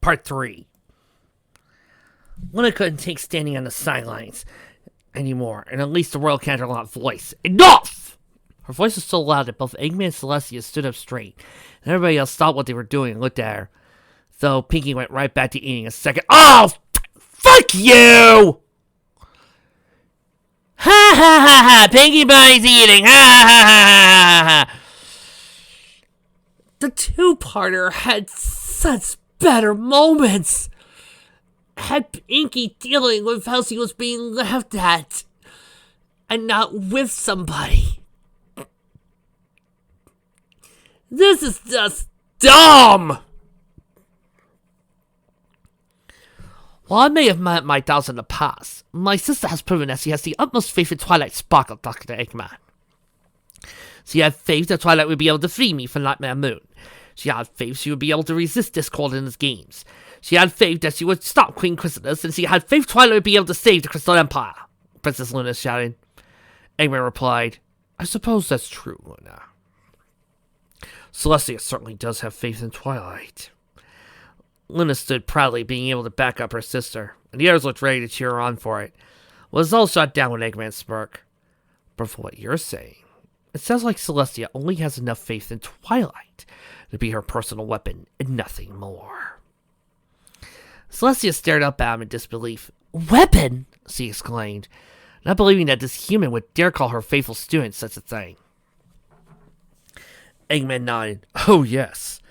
Part 3. Luna couldn't take standing on the sidelines anymore, and unleashed the Royal Canterlot voice. Enough! Her voice was so loud that both Eggman and Celestia stood up straight, and everybody else stopped what they were doing and looked at her. Though Pinky went right back to eating a second. Oh, fuck you! Ha ha ha ha! Pinkie Pie's eating! Ha ha ha ha ha! The two-parter had such better moments. Had Pinky dealing with how she was being laughed at, and not with somebody. This is just dumb! While I may have met my doubts in the past, my sister has proven that she has the utmost faith in Twilight Sparkle, Dr. Eggman. She had faith that Twilight would be able to free me from Nightmare Moon. She had faith she would be able to resist Discord in his games. She had faith that she would stop Queen Chrysalis, and she had faith Twilight would be able to save the Crystal Empire. Princess Luna shouted. Eggman replied, I suppose that's true, Luna. Celestia certainly does have faith in Twilight. Luna stood proudly, being able to back up her sister, and the others looked ready to cheer her on for it. Well, it was all shot down with Eggman's smirk. But from what you're saying, it sounds like Celestia only has enough faith in Twilight to be her personal weapon and nothing more. Celestia stared up at him in disbelief. Weapon? She exclaimed, not believing that this human would dare call her faithful student such a thing. Eggman nodded. Oh, yes.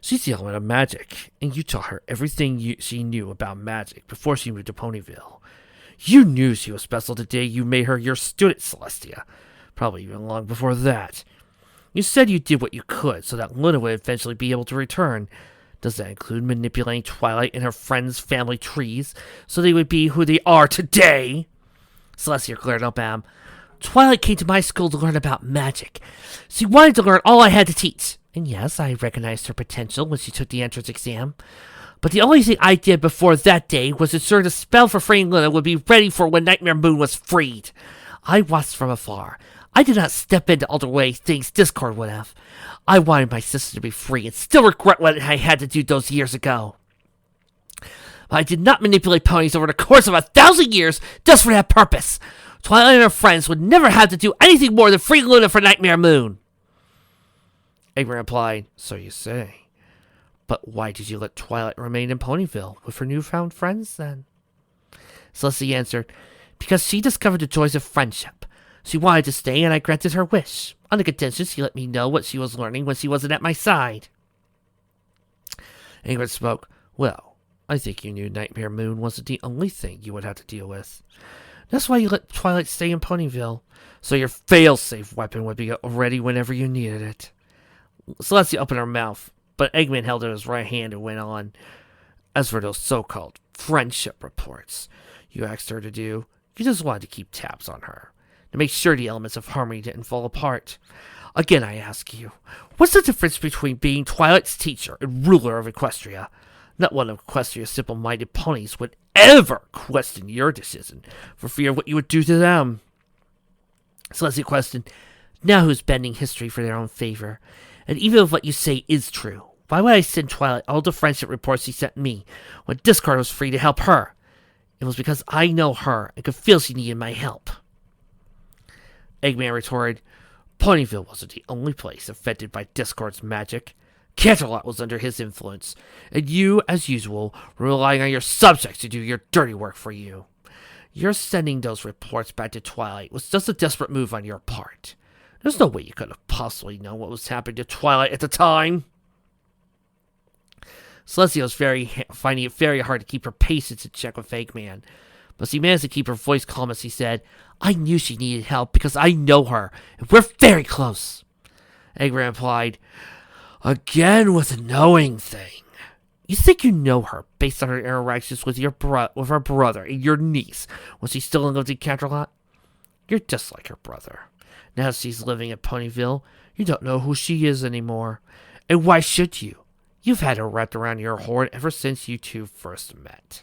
She's the element of magic, and you taught her everything she knew about magic before she moved to Ponyville. You knew she was special the day you made her your student, Celestia. Probably even long before that. You said you did what you could so that Luna would eventually be able to return. Does that include manipulating Twilight and her friends' family trees so they would be who they are today? Celestia glared up at him. Twilight came to my school to learn about magic. She wanted to learn all I had to teach. And yes, I recognized her potential when she took the entrance exam. But the only thing I did before that day was ensure the spell for freeing Luna would be ready for when Nightmare Moon was freed. I watched from afar. I did not step in to alter way things Discord would have. I wanted my sister to be free and still regret what I had to do those years ago. I did not manipulate ponies over the course of 1,000 years just for that purpose. Twilight and her friends would never have to do anything more than free Luna for Nightmare Moon. Eggman replied, so you say. But why did you let Twilight remain in Ponyville with her newfound friends, then? Celestia answered, because she discovered the joys of friendship. She wanted to stay, and I granted her wish, on the condition she let me know what she was learning when she wasn't at my side. Eggman spoke, well, I think you knew Nightmare Moon wasn't the only thing you would have to deal with. That's why you let Twilight stay in Ponyville, so your fail-safe weapon would be ready whenever you needed it. Celestia opened her mouth, but Eggman held out his right hand and went on. As for those so-called friendship reports you asked her to do, you just wanted to keep tabs on her, to make sure the elements of harmony didn't fall apart. Again, I ask you, what's the difference between being Twilight's teacher and ruler of Equestria? Not one of Equestria's simple-minded ponies would ever question your decision for fear of what you would do to them. Celestia questioned, now who's bending history for their own favor? And even if what you say is true, why would I send Twilight all the friendship reports she sent me when Discord was free to help her? It was because I know her and could feel she needed my help. Eggman retorted, Ponyville wasn't the only place affected by Discord's magic. Canterlot was under his influence, and you, as usual, were relying on your subjects to do your dirty work for you. Your sending those reports back to Twilight was just a desperate move on your part. There's no way you could have possibly known what was happening to Twilight at the time. Celestia was finding it very hard to keep her patience in check with Eggman, but she managed to keep her voice calm as she said, I knew she needed help because I know her, and we're very close. Eggman replied, again with the knowing thing. You think you know her based on her interactions with her brother and your niece when she still lived in Canterlot? You're just like her brother. Now she's living at Ponyville, you don't know who she is anymore. And why should you? You've had her wrapped around your horn ever since you two first met.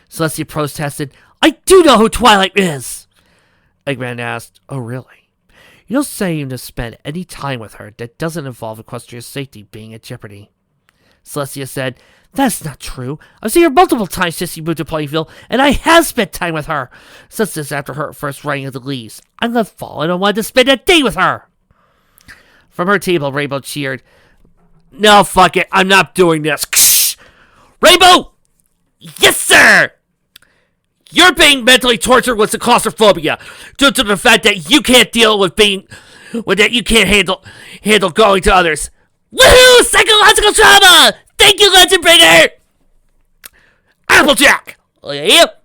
Celestia protested, I do know who Twilight is! Eggman asked, oh really? You don't seem to spend any time with her that doesn't involve Equestria's safety being in jeopardy. Celestia said. That's not true. I've seen her multiple times since she moved to Ponyville, and I have spent time with her. Since this after her first running of the leaves. I'm gonna fall, and I wanted to spend a day with her. From her table, Rainbow cheered. No, fuck it. I'm not doing this. Rainbow! Yes, sir! You're being mentally tortured with the claustrophobia due to the fact that you can't deal with that you can't handle going to others. Woohoo! Psychological trauma! Thank you, Legend Bringer! Applejack! Yep.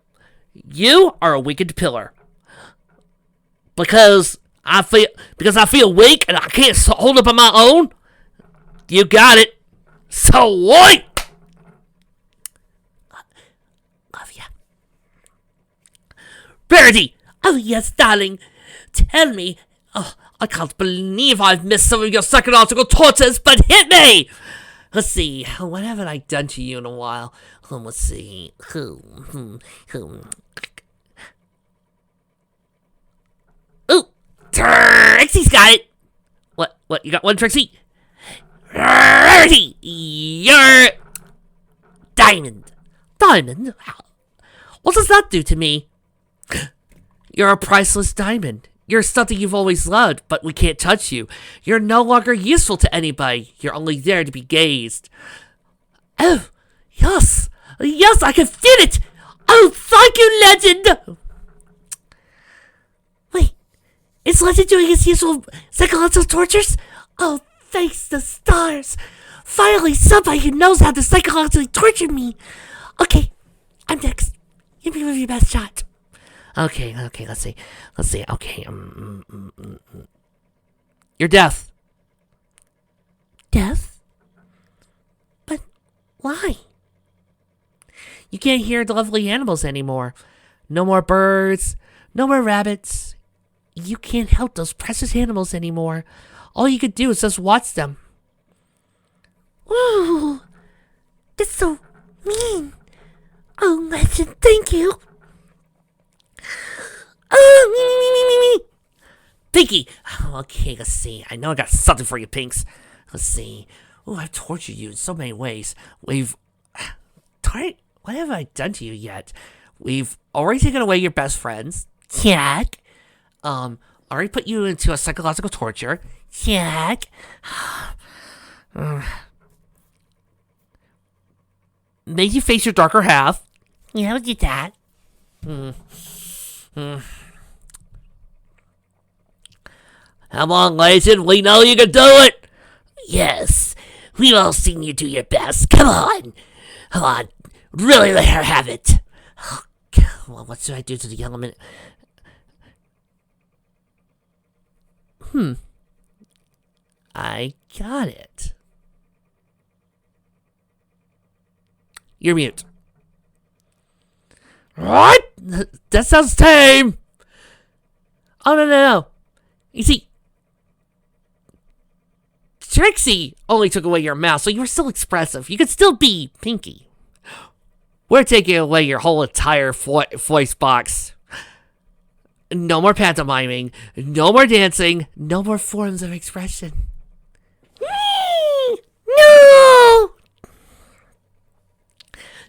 You are a weakened pillar. Because I feel weak and I can't hold up on my own. You got it. So what? Love ya. Rarity! Oh yes, darling. Tell me. Oh, I can't believe I've missed some of your psychological tortures, but hit me! Let's see, what haven't I done to you in a while? Let's see. Ooh, Trixie's got it! What, you got one, Trixie? Rarity! You're... Diamond. Diamond? What does that do to me? You're a priceless diamond. You're something you've always loved, but we can't touch you. You're no longer useful to anybody. You're only there to be gazed. Oh, yes. Yes, I can feel it. Oh, thank you, Legend. Wait, is Legend doing his usual psychological tortures? Oh, thanks to stars. Finally, somebody who knows how to psychologically torture me. Okay, I'm next. Give me your best shot. Okay, let's see. Okay, You're deaf. Deaf? But why? You can't hear the lovely animals anymore. No more birds, no more rabbits. You can't help those precious animals anymore. All you could do is just watch them. Ooh, that's so mean. Oh, Legend, thank you. Pinky! Okay, let's see. I know I got something for you, Pinks. Let's see. Oh, I've tortured you in so many ways. What have I done to you yet? We've already taken away your best friends. Check. Already put you into a psychological torture. Check. Made you face your darker half. Yeah, we did that. Come on, Legend. We know you can do it. Yes. We've all seen you do your best. Come on. Come on. Really let her have it. Oh, well, what should I do to the element? I got it. You're mute. What? That sounds tame. Oh, no. You see, Trixie only took away your mouth, so you were still expressive. You could still be Pinky. We're taking away your whole entire voice box. No more pantomiming. No more dancing. No more forms of expression. No!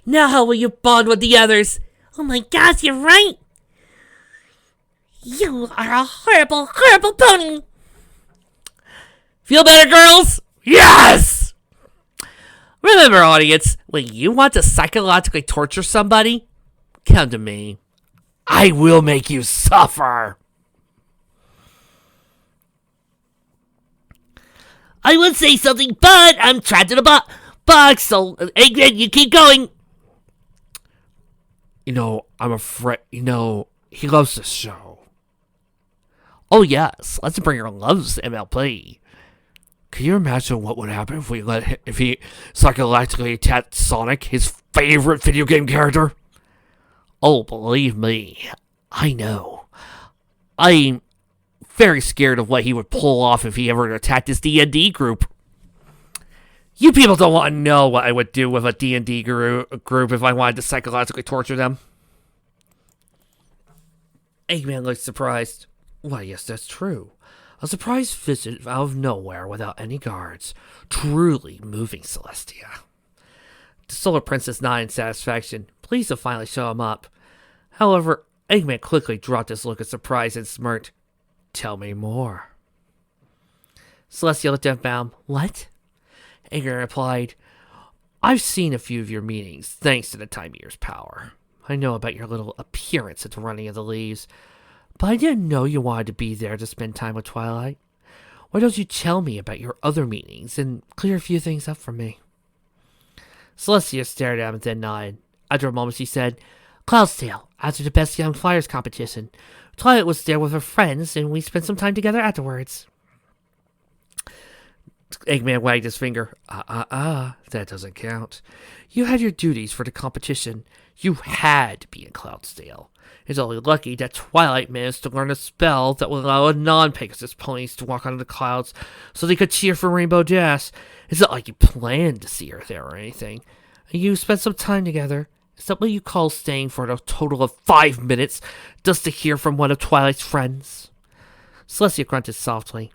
Now how will you bond with the others? Oh my gosh, you're right. You are a horrible, horrible pony. Feel better, girls? Yes! Remember, audience, when you want to psychologically torture somebody, come to me. I will make you suffer. I would say something, but I'm trapped in a box, so Eggman, you keep going. I'm afraid, he loves this show. Oh, yes, Let's Bringer loves MLP. Can you imagine what would happen if he psychologically attacked Sonic, his favorite video game character? Oh, believe me, I know. I'm very scared of what he would pull off if he ever attacked his D&D group. You people don't want to know what I would do with a D&D group if I wanted to psychologically torture them. Eggman looks surprised. Why, yes, that's true. A surprise visit out of nowhere without any guards. Truly moving, Celestia. Solar Princess nodded in satisfaction, pleased to finally show him up. However, Eggman quickly dropped his look of surprise and smirked. Tell me more. Celestia looked at Baum. What? Eggman replied, I've seen a few of your meetings, thanks to the Time Eater's power. I know about your little appearance at the Running of the Leaves, but I didn't know you wanted to be there to spend time with Twilight. Why don't you tell me about your other meetings and clear a few things up for me? Celestia stared at him and then nodded. After a moment she said, Cloudsdale, after the Best Young Flyers competition. Twilight was there with her friends, and we spent some time together afterwards. Eggman wagged his finger. That doesn't count. You had your duties for the competition. You had to be in Cloudsdale. It's only lucky that Twilight managed to learn a spell that would allow non-Pegasus ponies to walk on the clouds so they could cheer for Rainbow Dash. It's not like you planned to see her there or anything. You spent some time together. Is that what you call staying for a total of 5 minutes just to hear from one of Twilight's friends? Celestia grunted softly.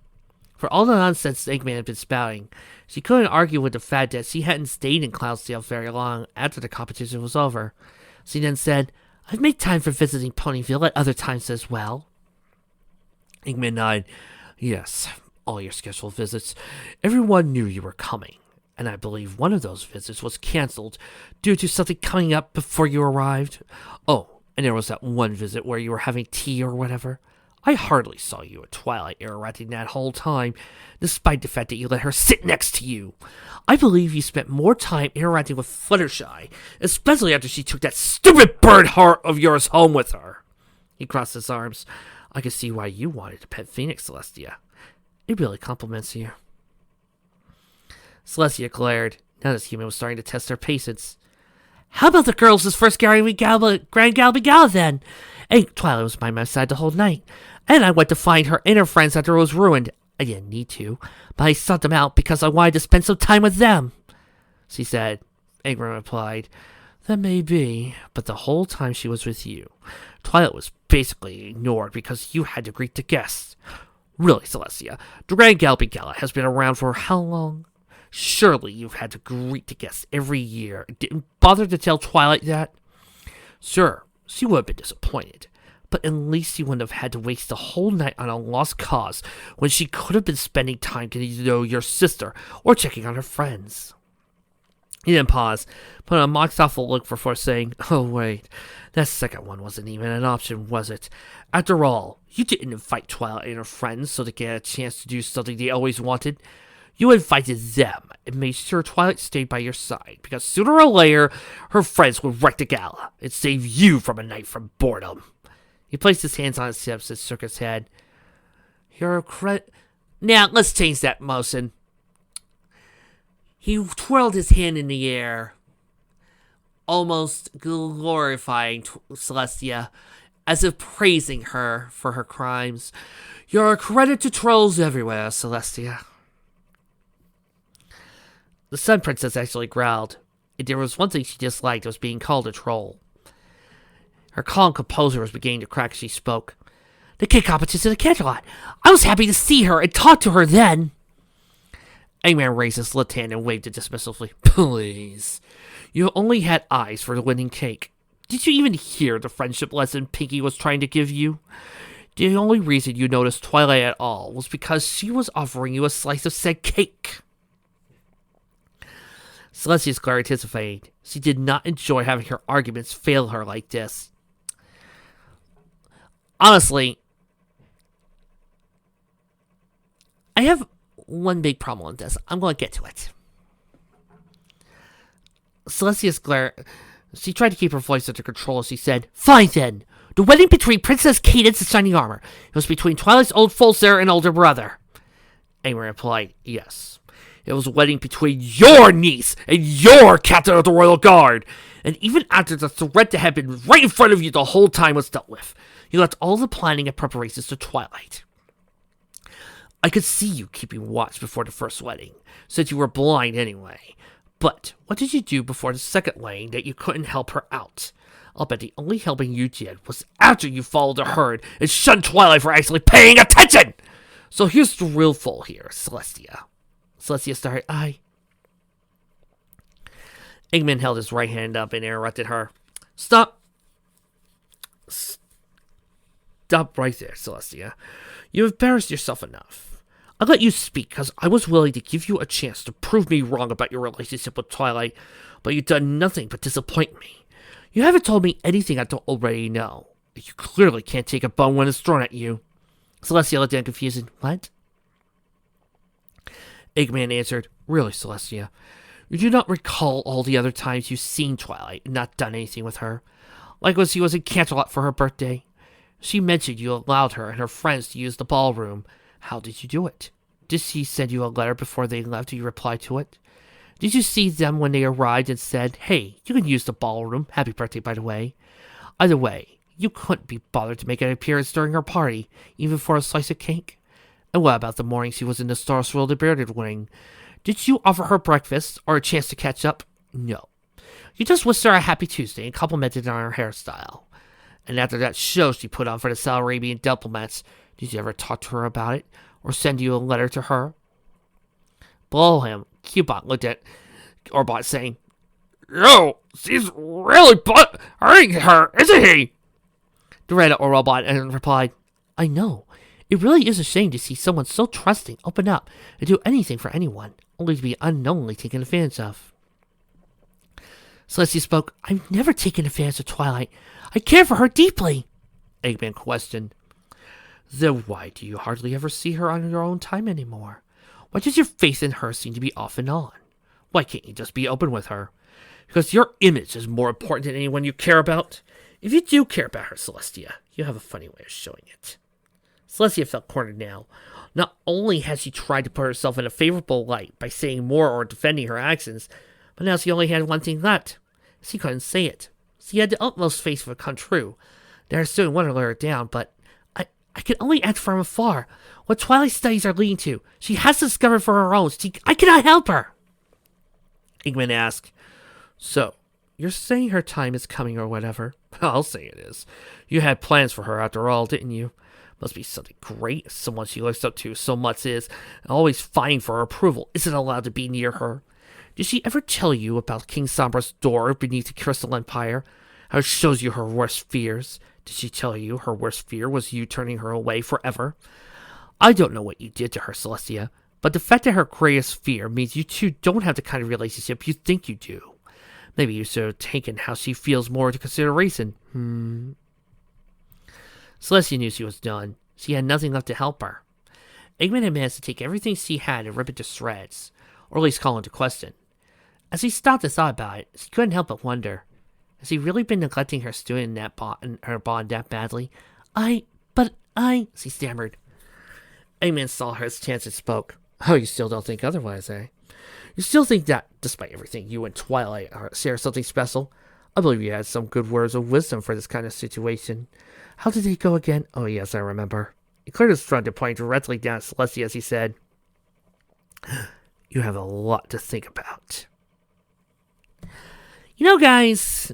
For all the nonsense Eggman had been spouting, she couldn't argue with the fact that she hadn't stayed in Cloudsdale very long after the competition was over. She then said, I've made time for visiting Ponyville at other times as well. Eggman nodded. Yes, all your scheduled visits. Everyone knew you were coming, and I believe one of those visits was cancelled due to something coming up before you arrived. Oh, and there was that one visit where you were having tea or whatever. I hardly saw you at Twilight interacting that whole time, despite the fact that you let her sit next to you. I believe you spent more time interacting with Fluttershy, especially after she took that stupid bird heart of yours home with her. He crossed his arms. I could see why you wanted to pet Phoenix, Celestia. It really compliments you. Celestia glared. Now this human was starting to test her patience. How about the girls' first Grand Galba Gala then? Hey, Twilight was by my side the whole night, and I went to find her and her friends after it was ruined. I didn't need to, but I sought them out because I wanted to spend some time with them, she said. Eggman replied, That may be, but the whole time she was with you, Twilight was basically ignored because you had to greet the guests. Really, Celestia, the Grand Galba Gala has been around for how long? Surely you've had to greet the guests every year and didn't bother to tell Twilight that? Sure, she would have been disappointed, but at least she wouldn't have had to waste the whole night on a lost cause when she could have been spending time getting to know your sister or checking on her friends. He then paused, put on a mock thoughtful look before saying, Oh wait, that second one wasn't even an option, was it? After all, you didn't invite Twilight and her friends so they get a chance to do something they always wanted. You invited them and made sure Twilight stayed by your side, because sooner or later, her friends would wreck the gala and save you from a night from boredom. He placed his hands on his hips and shook his head. Now, let's change that motion. He twirled his hand in the air, almost glorifying Celestia, as if praising her for her crimes. You're a credit to trolls everywhere, Celestia. The Sun Princess actually growled. If there was one thing she disliked, it was being called a troll. Her calm composure was beginning to crack as she spoke. The cake competition at Canterlot. I was happy to see her and talk to her then. Eggman raised his left hand and waved it dismissively. Please. You only had eyes for the winning cake. Did you even hear the friendship lesson Pinkie was trying to give you? The only reason you noticed Twilight at all was because she was offering you a slice of said cake. Celestia's clarity faded. She did not enjoy having her arguments fail her like this. Honestly, I have one big problem with this. I'm going to get to it. Celestia's glare. She tried to keep her voice under control as she said, Fine then. The wedding between Princess Cadance and Shining Armor. It was between Twilight's old Fulzer and older brother. Eggman replied, Yes. It was a wedding between your niece and your captain of the Royal Guard. And even after the threat that had been right in front of you the whole time was dealt with, you left all the planning and preparations to Twilight. I could see you keeping watch before the first wedding, since you were blind anyway. But what did you do before the second wedding that you couldn't help her out? I'll bet the only helping you did was after you followed the herd and shunned Twilight for actually paying attention! So here's the real fool here, Celestia. Celestia started, Eggman held his right hand up and interrupted her. Stop right there, Celestia. You've embarrassed yourself enough. I let you speak because I was willing to give you a chance to prove me wrong about your relationship with Twilight, but you've done nothing but disappoint me. You haven't told me anything I don't already know. You clearly can't take a bone when it's thrown at you. Celestia looked at confused. What? Eggman answered, Really, Celestia, you do not recall all the other times you've seen Twilight and not done anything with her? Like when she was in Canterlot for her birthday? She mentioned you allowed her and her friends to use the ballroom. How did you do it? Did she send you a letter before they left and you replied to it? Did you see them when they arrived and said, Hey, you can use the ballroom. Happy birthday, by the way. Either way, you couldn't be bothered to make an appearance during her party, even for a slice of cake. And what about the morning she was in the star-swirled bearded wing? Did you offer her breakfast or a chance to catch up? No. You just wished her a happy Tuesday and complimented on her hairstyle. And after that show she put on for the Salarabian diplomats, did you ever talk to her about it? Or send you a letter to her? Below him, Cubot looked at Orbot saying, Yo, he's really hurting her, isn't he? Directed Orbot and replied, I know. It really is a shame to see someone so trusting open up and do anything for anyone, only to be unknowingly taken advantage of. Celestia spoke, I've never taken advantage of Twilight. I care for her deeply. Eggman questioned. Then why do you hardly ever see her on your own time anymore? Why does your faith in her seem to be off and on? Why can't you just be open with her? Because your image is more important than anyone you care about? If you do care about her, Celestia, you have a funny way of showing it. Celestia felt cornered now. Not only had she tried to put herself in a favorable light by saying more or defending her actions, but now she only had one thing left. She couldn't say it. She had the utmost faith for it to come true. There soon wanted to let her down, but I can only act from afar. What Twilight studies are leading to, she has to discover for her own. I cannot help her. Eggman asked, So, you're saying her time is coming or whatever? I'll say it is. You had plans for her after all, didn't you? Must be something great. Someone she looks up to so much is always fighting for her approval. Isn't allowed to be near her. Did she ever tell you about King Sombra's door beneath the Crystal Empire? How it shows you her worst fears? Did she tell you her worst fear was you turning her away forever? I don't know what you did to her, Celestia, but the fact that her greatest fear means you two don't have the kind of relationship you think you do. Maybe you should have taken how she feels more into consideration. Celestia knew she was done. She had nothing left to help her. Eggman had managed to take everything she had and rip it to shreds, or at least call into question. As she stopped and thought about it, she couldn't help but wonder. Has he really been neglecting her student in her bond that badly? She stammered. Eggman saw her chance and spoke. Oh, you still don't think otherwise, eh? You still think that, despite everything, you and Twilight share something special? I believe you had some good words of wisdom for this kind of situation. How did they go again? Oh, yes, I remember. He cleared his throat to point directly down at Celestia as he said, You have a lot to think about. You know, guys,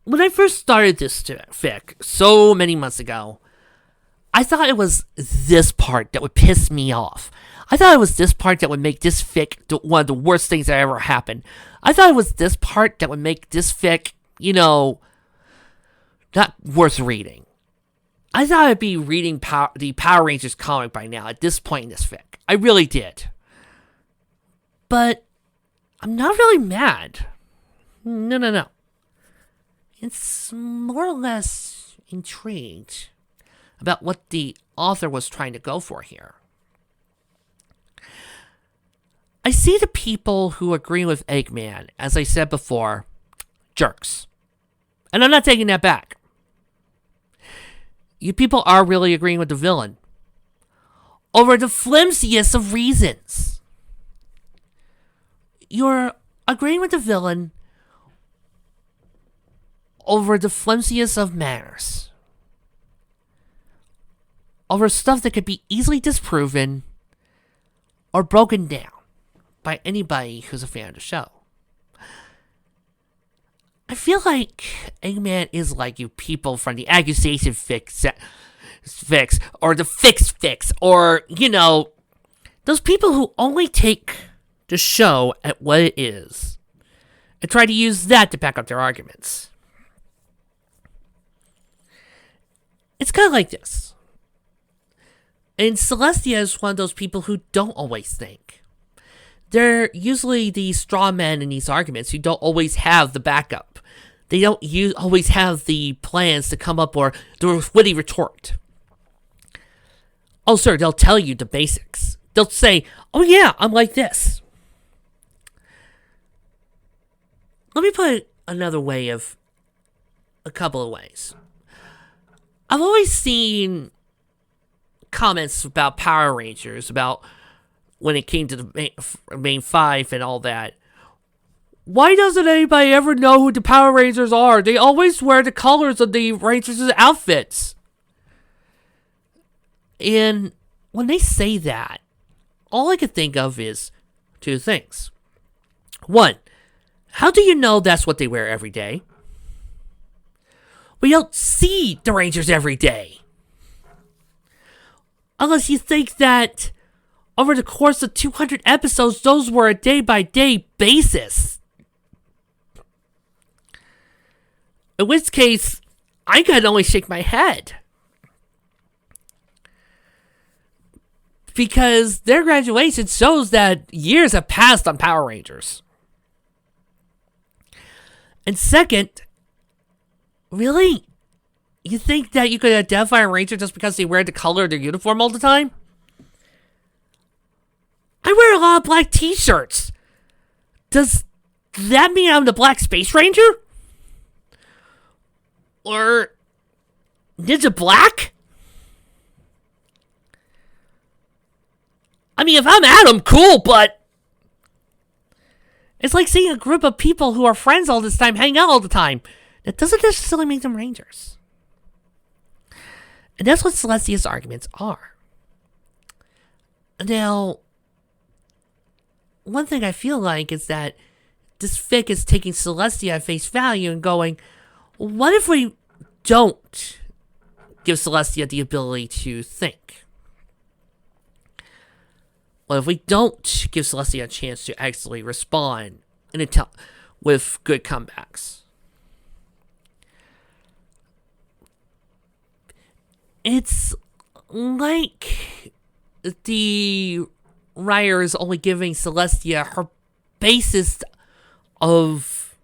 when I first started this fic so many months ago, I thought it was this part that would piss me off. I thought it was this part that would make this fic one of the worst things that ever happened. I thought it was this part that would make this fic, not worth reading. I thought I'd be reading the Power Rangers comic by now at this point in this fic. I really did. But I'm not really mad. No. It's more or less intrigued about what the author was trying to go for here. I see the people who agree with Eggman, as I said before, jerks. And I'm not taking that back. You people are really agreeing with the villain. Over the flimsiest of reasons. You're agreeing with the villain over the flimsiest of manners. Over stuff that could be easily disproven or broken down by anybody who's a fan of the show. I feel like Eggman is like you people from the Accusation Fix, or the Fix, or, those people who only take the show at what it is, and try to use that to back up their arguments. It's kind of like this. And Celestia is one of those people who don't always think. They're usually the straw men in these arguments who don't always have the backup. They don't always have the plans to come up or the witty retort. Oh, sir, they'll tell you the basics. They'll say, oh yeah, I'm like this. Let me put it another way of a couple of ways. I've always seen comments about Power Rangers, about when it came to the main five and all that. Why doesn't anybody ever know who the Power Rangers are? They always wear the colors of the Rangers' outfits. And when they say that, all I can think of is two things. One, how do you know that's what they wear every day? We don't see the Rangers every day. Unless you think that over the course of 200 episodes, those were a day-by-day basis. In which case, I can only shake my head. Because their graduation shows that years have passed on Power Rangers. And second, really? You think that you could identify a Ranger just because they wear the color of their uniform all the time? I wear a lot of black t-shirts. Does that mean I'm the Black Space Ranger? Or Ninja Black? I mean, if I'm Adam, cool, but it's like seeing a group of people who are friends all this time hang out all the time. That doesn't necessarily make them Rangers. And that's what Celestia's arguments are. Now, one thing I feel like is that this fic is taking Celestia at face value and going, what if we don't give Celestia the ability to think? What if we don't give Celestia a chance to actually respond with good comebacks? It's like the writer is only giving Celestia her basis of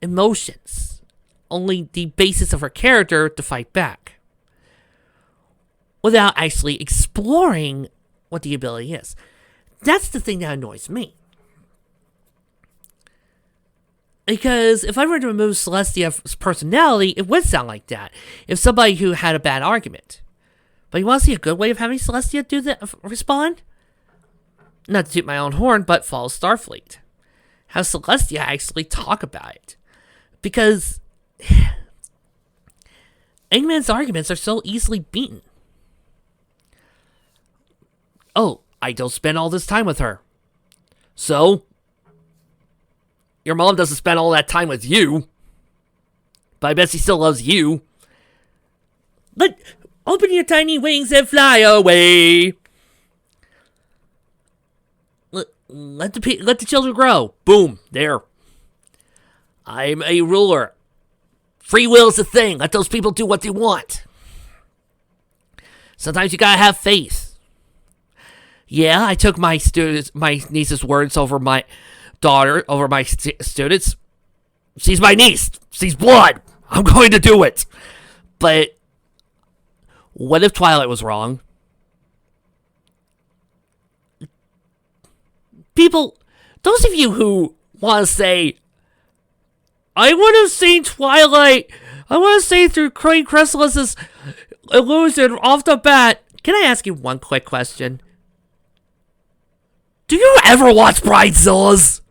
emotions. Only the basis of her character to fight back. Without actually exploring what the ability is. That's the thing that annoys me. Because if I were to remove Celestia's personality, it would sound like that. If somebody who had a bad argument. But you want to see a good way of having Celestia respond? Not to toot my own horn, but follow Starfleet. Have Celestia actually talk about it. Because Eggman's arguments are so easily beaten. Oh, I don't spend all this time with her. So? Your mom doesn't spend all that time with you. But I bet she still loves you. Open your tiny wings and fly away. Let the children grow. Boom. There. I'm a ruler. Free will is a thing. Let those people do what they want. Sometimes you gotta have faith. Yeah, I took my niece's words over my daughter, over my students. She's my niece. She's blood. I'm going to do it. But what if Twilight was wrong? People, those of you who want to say, I would have seen Twilight, I want to say through Crane Chrysalis's illusion off the bat. Can I ask you one quick question? Do you ever watch Bridezillas?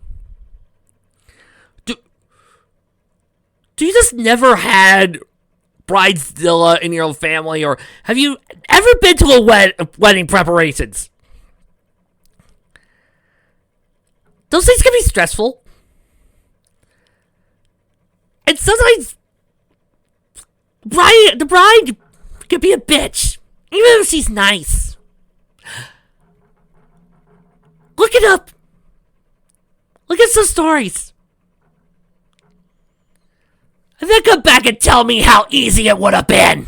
Do you just never had Bridezilla in your own family, or have you ever been to a wedding preparations? Those things can be stressful. And sometimes the bride can be a bitch, even if she's nice. Look it up. Look at some stories. And then come back and tell me how easy it would have been.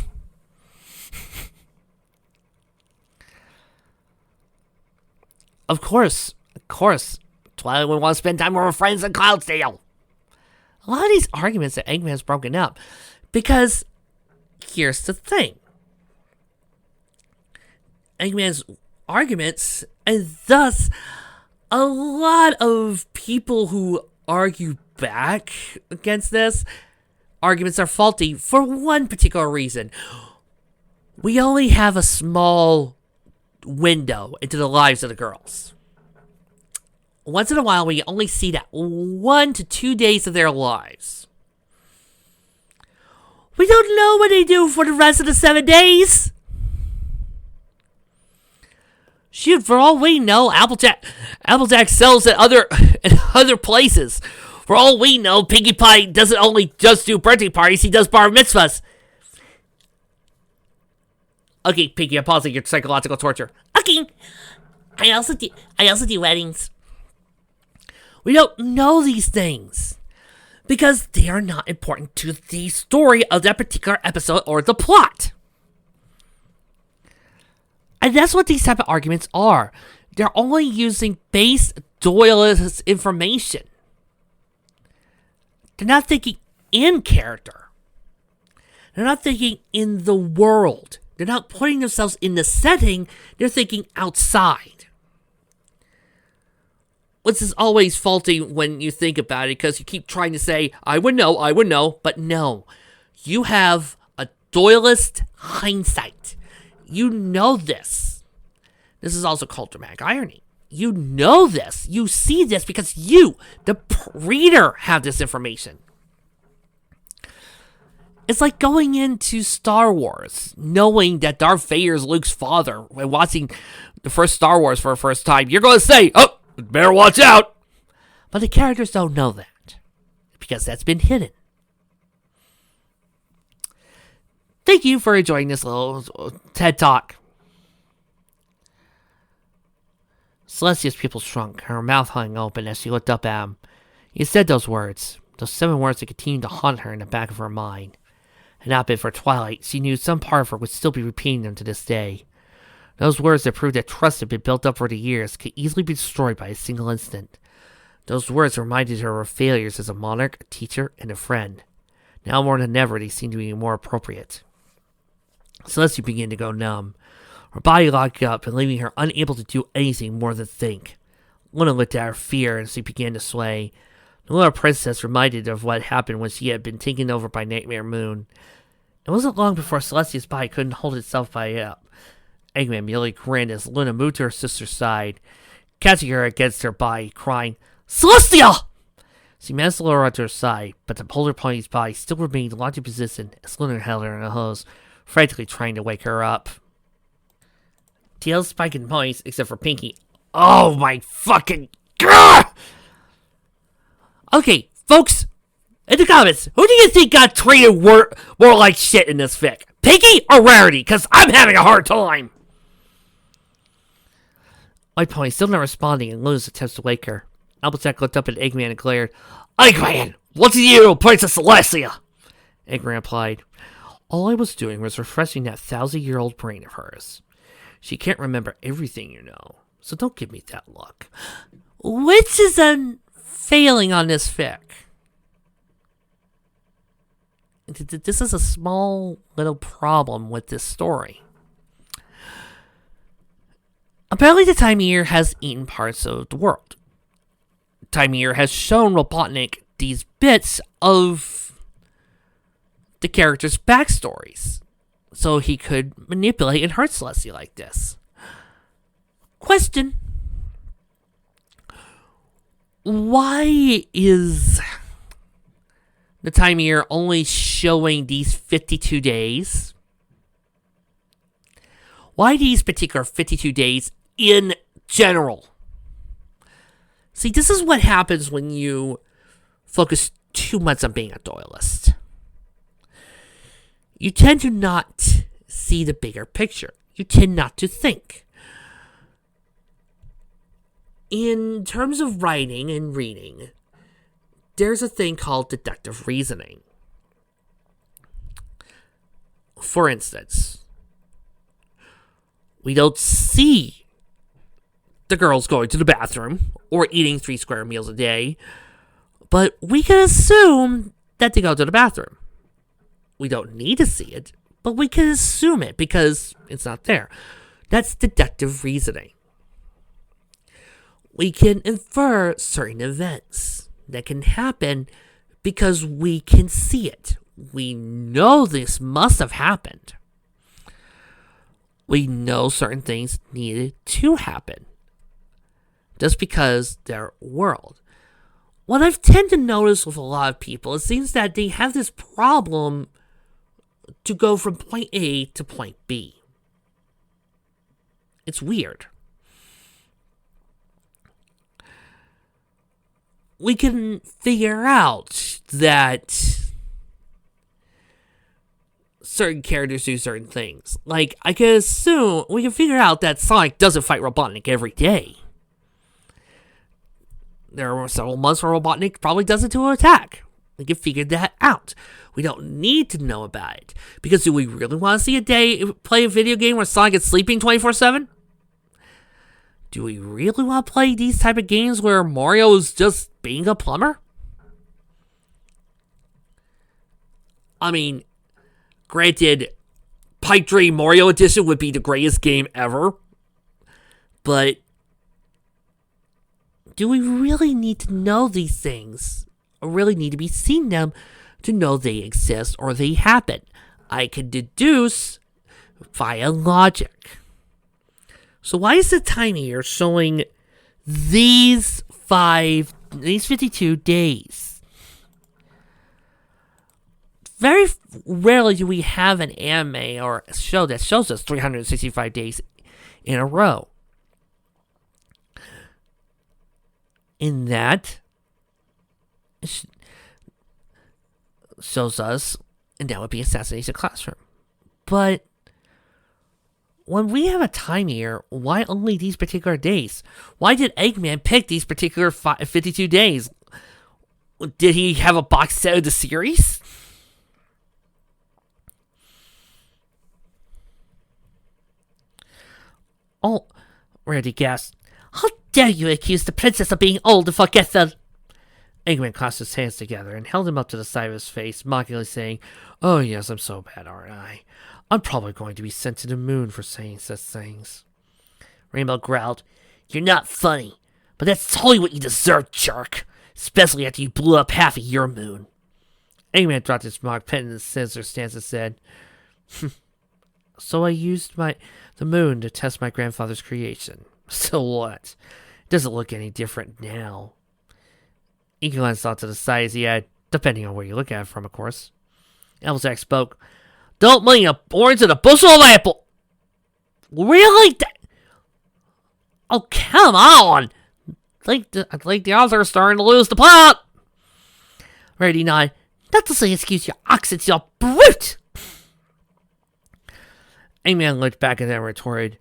Of course. Twilight would want to spend time with her friends in Cloudsdale. A lot of these arguments that Eggman's broken up. Because, here's the thing. Eggman's arguments, and thus, a lot of people who argue back against this, arguments are faulty for one particular reason. We only have a small window into the lives of the girls. Once in a while, we only see that 1 to 2 days of their lives. We don't know what they do for the rest of the 7 days. Shoot, for all we know, Applejack sells at other places. For all we know, Pinkie Pie doesn't only just do birthday parties, he does bar mitzvahs. Okay, Pinkie, I'm pausing your psychological torture. Okay, I also do weddings. We don't know these things because they are not important to the story of that particular episode or the plot. And that's what these type of arguments are. They're only using base Doyle's information. They're not thinking in character. They're not thinking in the world. They're not putting themselves in the setting. They're thinking outside. Which is always faulty when you think about it, because you keep trying to say, I would know, but no. You have a Doyleist hindsight. You know this. This is also called dramatic irony. You know this. You see this because you, the reader, have this information. It's like going into Star Wars, knowing that Darth Vader is Luke's father, and watching the first Star Wars for the first time. You're going to say, oh, better watch out. But the characters don't know that, because that's been hidden. Thank you for enjoying this little TED Talk. Celestia's pupils shrunk, her mouth hung open as she looked up at him. He said those words, those 7 words that continued to haunt her in the back of her mind. Had not been for Twilight, she knew some part of her would still be repeating them to this day. Those words that proved that trust had been built up over the years could easily be destroyed by a single instant. Those words reminded her of her failures as a monarch, a teacher, and a friend. Now more than ever, they seemed to be more appropriate. Celestia began to go numb, her body locked up and leaving her unable to do anything more than think. Luna looked at her fear as she began to sway. The little princess reminded of what happened when she had been taken over by Nightmare Moon. It wasn't long before Celestia's body couldn't hold itself up. Eggman merely grinned as Luna moved to her sister's side, catching her against her body, crying, Celestia! She managed to lower her to her side, but the polar pony's body still remained locked in position as Luna held her in a hose, frantically trying to wake her up. Tails, Spike, and ponies, except for Pinkie. Oh my fucking god! Okay, folks, in the comments, who do you think got treated more like shit in this fic? Pinkie or Rarity? Because I'm having a hard time. White Pony still not responding and Luna's attempts to wake her. Applejack looked up at Eggman and glared. Eggman, what's you, Princess Celestia? Eggman replied, all I was doing was refreshing that 1,000-year-old brain of hers. She can't remember everything you know, so don't give me that look. Which is a failing on this fic. This is a small little problem with this story. Apparently the Time Eater has eaten parts of the world. Time Eater has shown Robotnik these bits of the characters' backstories, so he could manipulate and hurt Celestia like this. Question. Why is the Time Eater only showing these 52 days? Why these particular 52 days in general? See, this is what happens when you focus too much on being a Doyleist. You tend to not see the bigger picture. You tend not to think. In terms of writing and reading, there's a thing called deductive reasoning. For instance, we don't see the girls going to the bathroom or eating 3 square meals a day, but we can assume that they go to the bathroom. We don't need to see it, but we can assume it because it's not there. That's deductive reasoning. We can infer certain events that can happen because we can see it. We know this must have happened. We know certain things needed to happen just because they're world. What I've tend to notice with a lot of people, it seems that they have this problem to go from point A to point B. It's weird. We can figure out that certain characters do certain things. Like, I can assume, we can figure out that Sonic doesn't fight Robotnik every day. There are several months where Robotnik probably does it to an attack. We can figure that out. We don't need to know about it. Because do we really want to see play a video game where Sonic is sleeping 24/7? Do we really want to play these type of games where Mario is just being a plumber? I mean, granted, Pipe Dream Mario Edition would be the greatest game ever. But do we really need to know these things? Or really need to be seeing them to know they exist or they happen? I can deduce via logic. So why is the time here showing these 52 days? Very rarely do we have an anime or a show that shows us 365 days in a row. In that, it shows us, and that would be Assassination Classroom. But when we have a time here, why only these particular days? Why did Eggman pick these particular 52 days? Did he have a box set of the series? Oh, Rarity gasped. How dare you accuse the princess of being old and forgetful? Eggman clasped his hands together and held him up to the side of his face, mockingly saying, "Oh yes, I'm so bad, aren't I? I'm probably going to be sent to the moon for saying such things." Rainbow growled, "You're not funny, but that's totally what you deserve, jerk. Especially after you blew up half of your moon." Eggman dropped his mock pen in the sinister stance and said, "So I used the moon to test my grandfather's creation. So what? It doesn't look any different now." Inky glanced off to the side as he had, depending on where you look at it from, of course. Applejack spoke. "Don't mean a orange and a bushel of apple." "Really? Oh, come on. I think the odds are starting to lose the plot." Rarity nodded. "That doesn't excuse your oxen, you brute." Eggman looked back at them and retorted,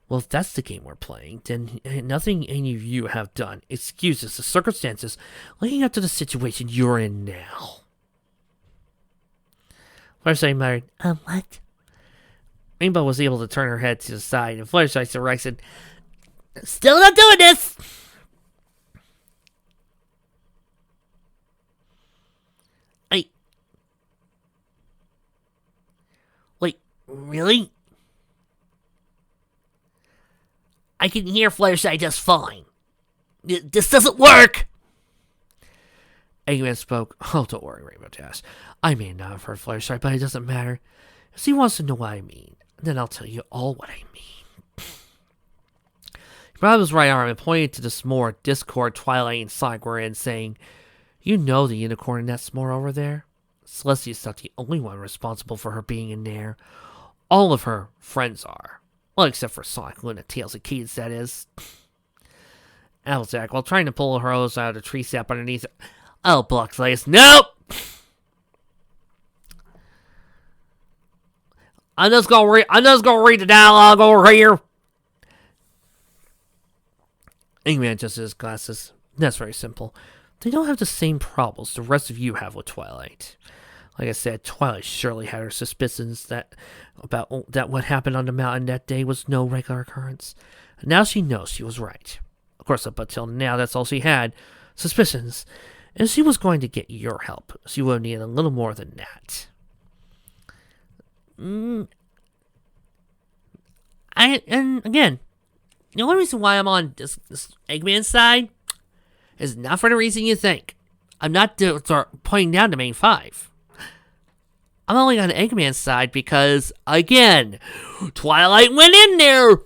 "Well, if that's the game we're playing, then nothing any of you have done excuses the circumstances leading up to the situation you're in now." Fluttershy muttered, "What?" Rainbow was able to turn her head to the side, and Fluttershy said, "Still not doing this!" Wait, really? I can hear Fluttershy just fine. This doesn't work! Eggman spoke. "Oh, don't worry, Rainbow Dash. I may not have heard Fluttershy, but it doesn't matter. If he wants to know what I mean, then I'll tell you all what I mean." He brought up his right arm and pointed to the s'more Discord Twilight and Sonic were in, saying, "You know the unicorn in that s'more over there? Celestia's not the only one responsible for her being in there. All of her friends are. Well, except for Sonic, Luna, Tails, and Cadence, that is." Applejack, while trying to pull her hose out of the tree sap underneath it. "Oh, Blockface, nope! I'm just gonna read the dialogue over here." Eggman adjusted his glasses. "That's very simple. They don't have the same problems the rest of you have with Twilight. Like I said, Twilight surely had her suspicions that what happened on the mountain that day was no regular occurrence. Now she knows she was right. Of course, up until now, that's all she had, suspicions. And she was going to get your help. She would need a little more than that. And again, the only reason why I'm on this Eggman side is not for the reason you think. I'm not pointing down the main five. I'm only on Eggman's side because, again, Twilight went in there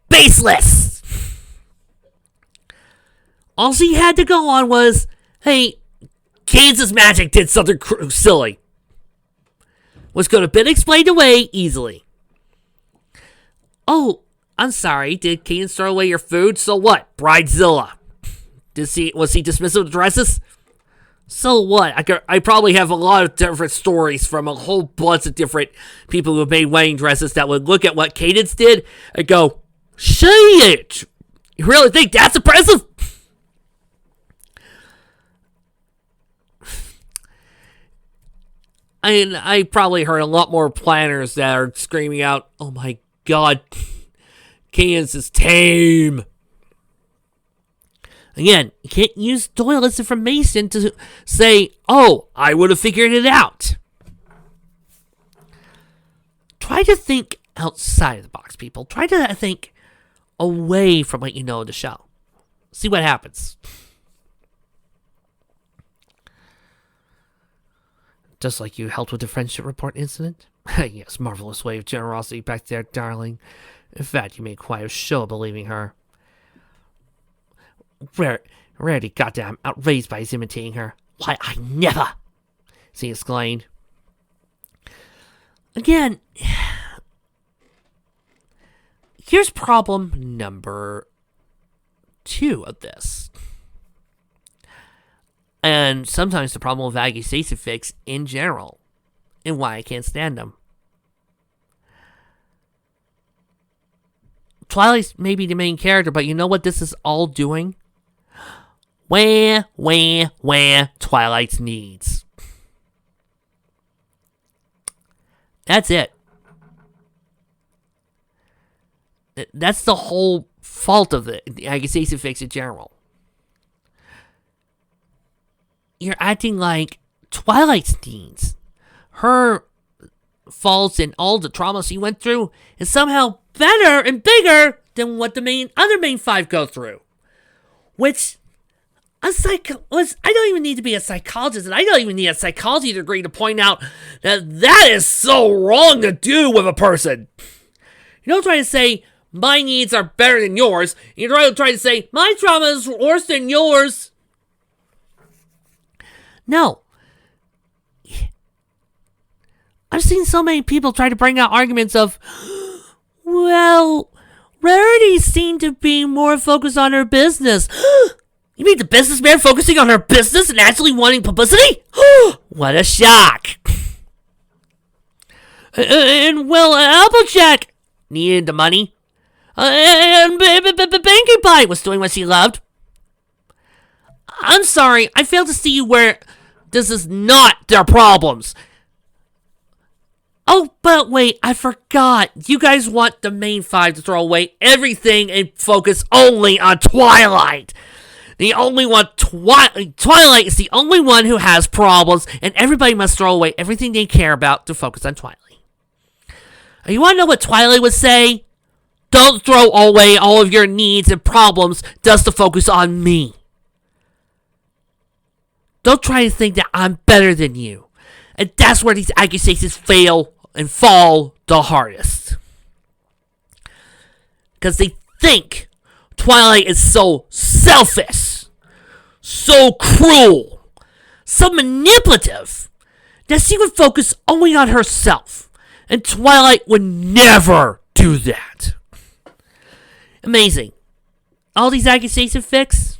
baseless. All she had to go on was, hey, Kansas magic did something silly. Was going to be explained away easily. Oh, I'm sorry. Did Kansas throw away your food? So what? Bridezilla. Was he dismissive of dresses? So what? I probably have a lot of different stories from a whole bunch of different people who made wedding dresses that would look at what Cadence did and go, shit! You really think that's impressive? And I probably heard a lot more planners that are screaming out, oh my god, Cadence is tame. Again, you can't use Doyle's information to say, oh, I would have figured it out. Try to think outside of the box, people. Try to think away from what you know of the show. See what happens. Just like you helped with the friendship report incident? Yes, marvelous way of generosity back there, darling. In fact, you made quite a show of believing her. Rarity goddamn outraged by his imitating her. Why, I never! She exclaimed. Again, here's problem number 2 of this. And sometimes the problem with Aggie Stacey in general, and why I can't stand them. Twilight's maybe the main character, but you know what this is all doing? Where Twilight's needs. That's it. That's the whole fault of the Aggie Fix in general. You're acting like Twilight's needs, her faults and all the trauma she went through is somehow better and bigger than what the other main 5 go through. Which I don't even need to be a psychologist, and I don't even need a psychology degree to point out that is so wrong to do with a person. You don't try to say, my needs are better than yours. You don't try to say, my trauma is worse than yours. No. I've seen so many people try to bring out arguments of, well, Rarity seemed to be more focused on her business. You mean the businessman focusing on her business and actually wanting publicity? What a shock. And well, Applejack needed the money. And Banking Pie was doing what she loved. I'm sorry, I failed to see you where this is not their problems. Oh, but wait, I forgot. You guys want the main 5 to throw away everything and focus only on Twilight. The only one, Twilight is the only one who has problems, and everybody must throw away everything they care about to focus on Twilight. And you want to know what Twilight would say? Don't throw away all of your needs and problems just to focus on me. Don't try to think that I'm better than you. And that's where these accusations fail and fall the hardest. Because they think Twilight is so selfish, so cruel, so manipulative, that she would focus only on herself. And Twilight would never do that. Amazing. All these accusations fix.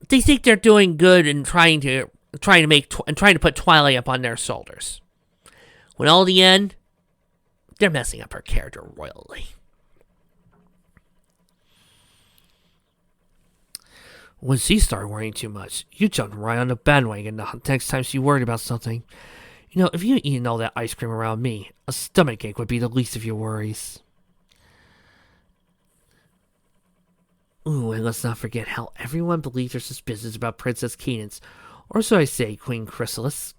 They think they're doing good and trying to put Twilight up on their shoulders. When all in the end, they're messing up her character royally. When she started worrying too much, you jumped right on the bandwagon the next time she worried about something. You know, if you'd eaten all that ice cream around me, a stomachache would be the least of your worries. Ooh, and let's not forget how everyone believed her suspicions about Princess Cadance, or so I say, Queen Chrysalis.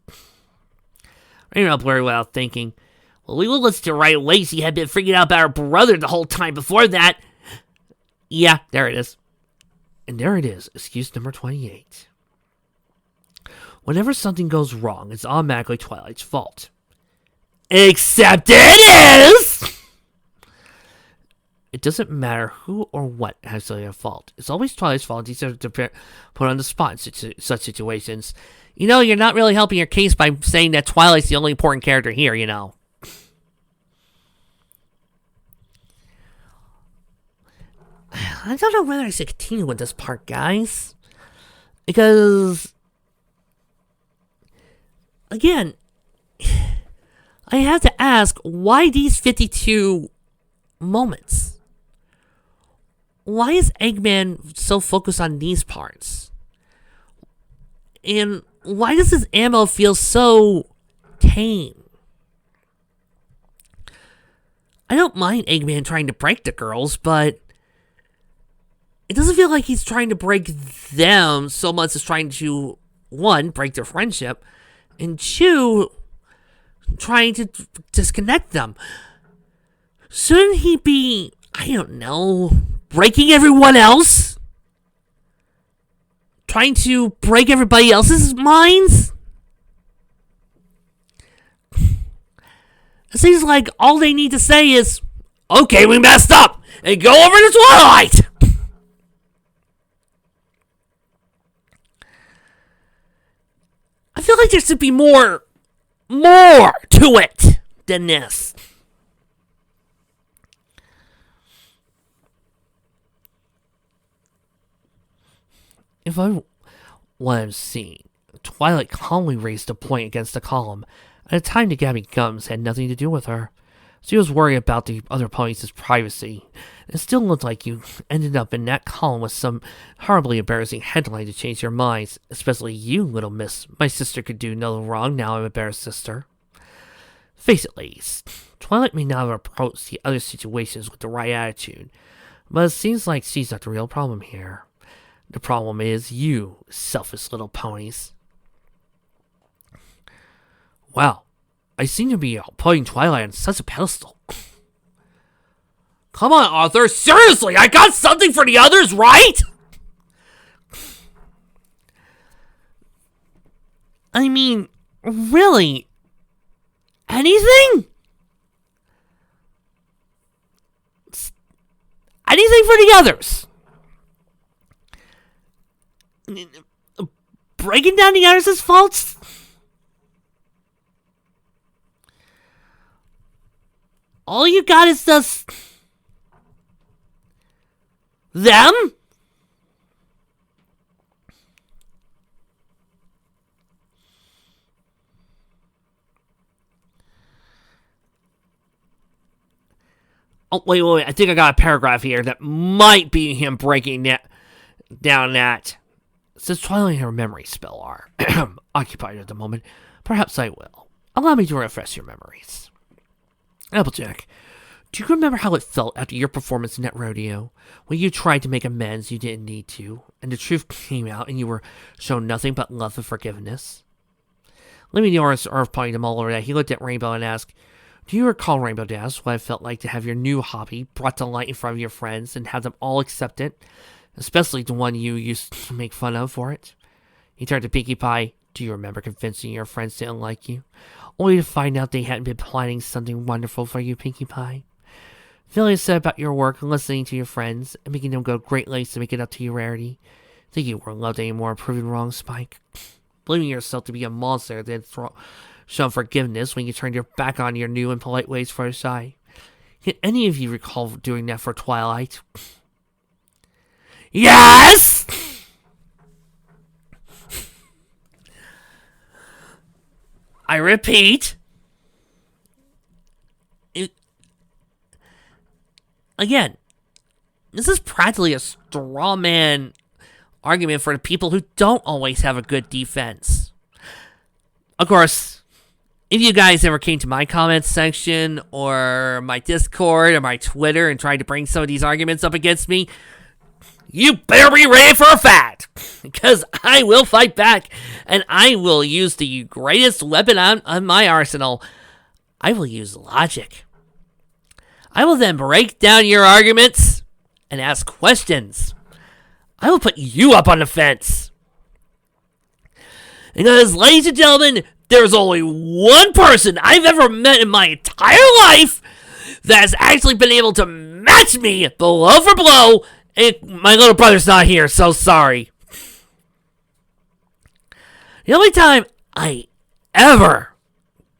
Rainbow blurted without thinking. Well, we will listen to right away. She had been freaking out about her brother the whole time before that. Yeah, there it is. And there it is, excuse number 28. Whenever something goes wrong, it's automatically Twilight's fault. Except it is! It doesn't matter who or what has the fault. It's always Twilight's fault. He's to put on the spot in such situations. You know, you're not really helping your case by saying that Twilight's the only important character here, you know. I don't know whether I should continue with this part, guys. Because, again, I have to ask, why these 52 moments? Why is Eggman so focused on these parts? And why does his ammo feel so tame? I don't mind Eggman trying to break the girls, but it doesn't feel like he's trying to break them so much as trying to, one, break their friendship, and two, trying to disconnect them. Shouldn't he be, I don't know, breaking everyone else? Trying to break everybody else's minds? It seems like all they need to say is, okay, we messed up, and go over to Twilight! I feel like there should be more to it than this. If what I'm seeing, Twilight calmly raised a point against the column at a time that Gabby Gums had nothing to do with her. She was worried about the other ponies' privacy. It still looked like you ended up in that column with some horribly embarrassing headline to change your minds, especially you, little miss. My sister could do no wrong, now I'm a better sister. Face it, ladies, Twilight may not have approached the other situations with the right attitude, but it seems like she's not the real problem here. The problem is you, selfish little ponies. Wow, I seem to be putting Twilight on such a pedestal. Come on, Arthur, seriously, I got something for the others, right? I mean, really? Anything? Anything for the others? Breaking down the others' faults? All you got is just them? Oh, wait. I think I got a paragraph here that might be him breaking down that. Since Twilight and her memory spell are occupied at the moment, perhaps I will. Allow me to refresh your memories. Applejack, do you remember how it felt after your performance in that rodeo? When you tried to make amends you didn't need to, and the truth came out and you were shown nothing but love and forgiveness? Leaving the Earth pointing to mull over that, he looked at Rainbow and asked, do you recall, Rainbow Dash, what it felt like to have your new hobby brought to light in front of your friends and have them all accept it? Especially the one you used to make fun of for it? He turned to Pinkie Pie. Do you remember convincing your friends didn't like you? Only to find out they hadn't been planning something wonderful for you, Pinkie Pie. Feeling sad about your work and listening to your friends and making them go great lengths to make it up to your rarity. Think you weren't loved anymore and proving wrong, Spike. Believing yourself to be a monster then show forgiveness when you turned your back on your new and polite ways for a shy. Can any of you recall doing that for Twilight? Yes! I repeat. Again, this is practically a straw man argument for the people who don't always have a good defense. Of course, if you guys ever came to my comments section or my Discord or my Twitter and tried to bring some of these arguments up against me, you better be ready for a fight, because I will fight back, and I will use the greatest weapon on my arsenal. I will use logic. I will then break down your arguments and ask questions. I will put you up on the fence. Because, ladies and gentlemen, there's only one person I've ever met in my entire life that has actually been able to match me blow for blow. And my little brother's not here, so sorry. The only time I ever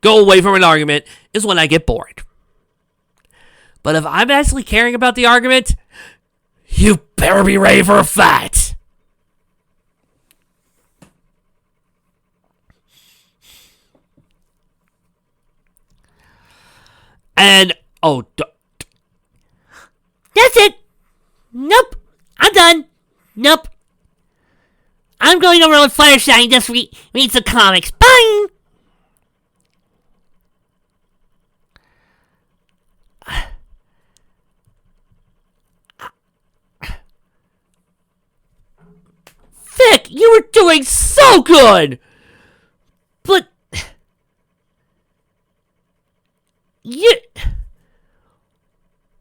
go away from an argument is when I get bored. But if I'm actually caring about the argument, you better be ready for a fight. And, that's it. Nope. I'm done. Nope. I'm going over with Fluttershy and just read some comics. Bye! Vic, you were doing so good! But...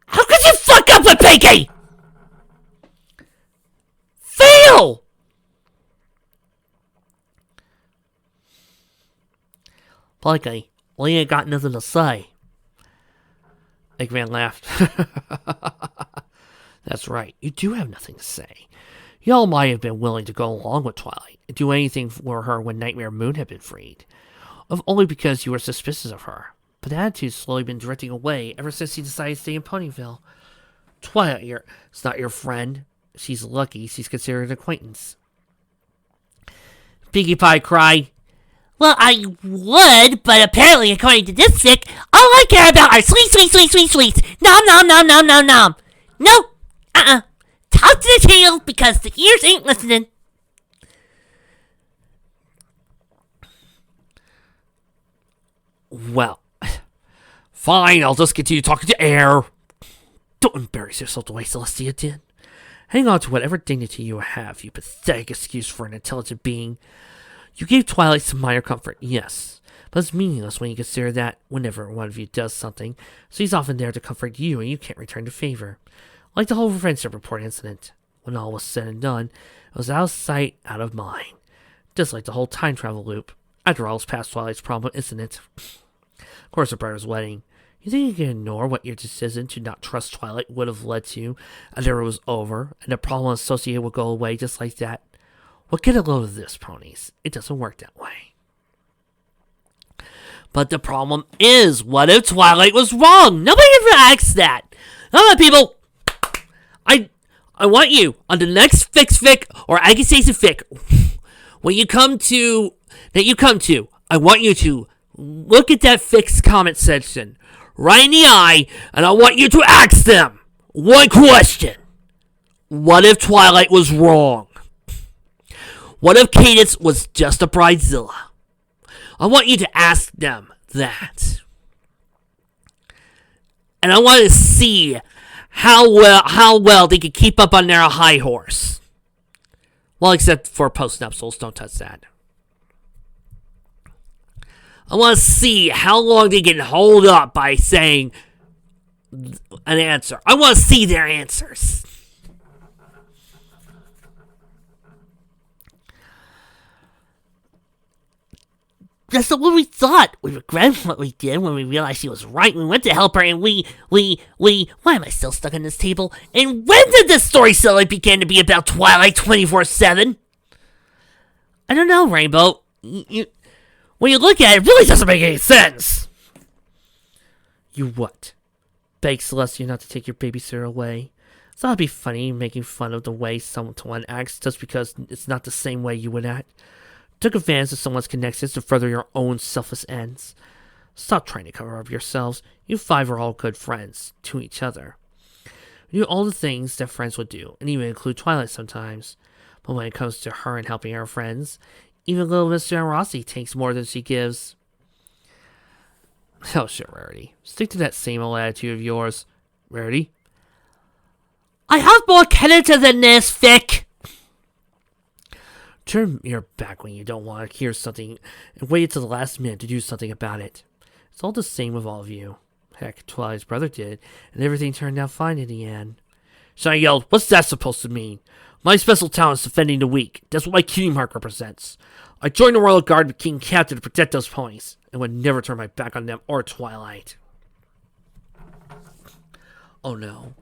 How could you fuck up with Pinky? Fail! Pinky, well, you ain't got nothing to say. Eggman laughed. That's right, you do have nothing to say. Y'all might have been willing to go along with Twilight and do anything for her when Nightmare Moon had been freed. Only because you were suspicious of her. But the attitude's slowly been drifting away ever since she decided to stay in Ponyville. Twilight, it's not your friend. She's lucky she's considered an acquaintance. Pinkie Pie cried. Well, I would, but apparently, according to this Vic, all I care about are sweets. Nom, nom, nom, nom, nom, nom. No, talk to the tail because the ears ain't listening. Well, fine, I'll just continue talking to air. Don't embarrass yourself the way Celestia did. Hang on to whatever dignity you have, you pathetic excuse for an intelligent being. You gave Twilight some minor comfort, yes, but it's meaningless when you consider that whenever one of you does something, she's often there to comfort you and you can't return the favor. Like the whole friendship report incident. When all was said and done, it was out of sight, out of mind. Just like the whole time travel loop. After all, it was past Twilight's problem incident. Of course, her brother's wedding. You think you can ignore what your decision to not trust Twilight would have led to after it was over, and the problem associated would go away just like that? Well, get a load of this, ponies. It doesn't work that way. But the problem is, what if Twilight was wrong? Nobody ever asks that. All right, people. I want you, on the next Fix Fic, or Accusation Fic, when you come to, I want you to look at that Fix comment section, right in the eye, and I want you to ask them one question. What if Twilight was wrong? What if Cadance was just a bridezilla? I want you to ask them that. And I want to see how well they can keep up on their high horse. Well, except for post-nuptials, don't touch that. I want to see how long they can hold up by saying an answer. I want to see their answers. That's what we thought. We regret what we did when we realized she was right. We went to help her and we, why am I still stuck on this table? And when did this story suddenly begin to be about Twilight 24/7? I don't know, Rainbow. When you look at it, it really doesn't make any sense. You what? Beg Celestia not to take your babysitter away? I thought it'd be funny making fun of the way someone acts just because it's not the same way you would act. Took advantage of someone's connections to further your own selfish ends. Stop trying to cover up yourselves. You five are all good friends to each other. You do all the things that friends would do, and even include Twilight sometimes. But when it comes to her and helping her friends, even little Miss Generosity takes more than she gives. Oh shit, Rarity. Stick to that same old attitude of yours. Rarity? I have more character than this, Vic! Turn your back when you don't want to hear something and wait until the last minute to do something about it. It's all the same with all of you. Heck, Twilight's brother did, and everything turned out fine in the end. So I yelled, what's that supposed to mean? My special talent is defending the weak. That's what my cutie mark represents. I joined the Royal Guard with King Captain to protect those ponies, and would never turn my back on them or Twilight. Oh no.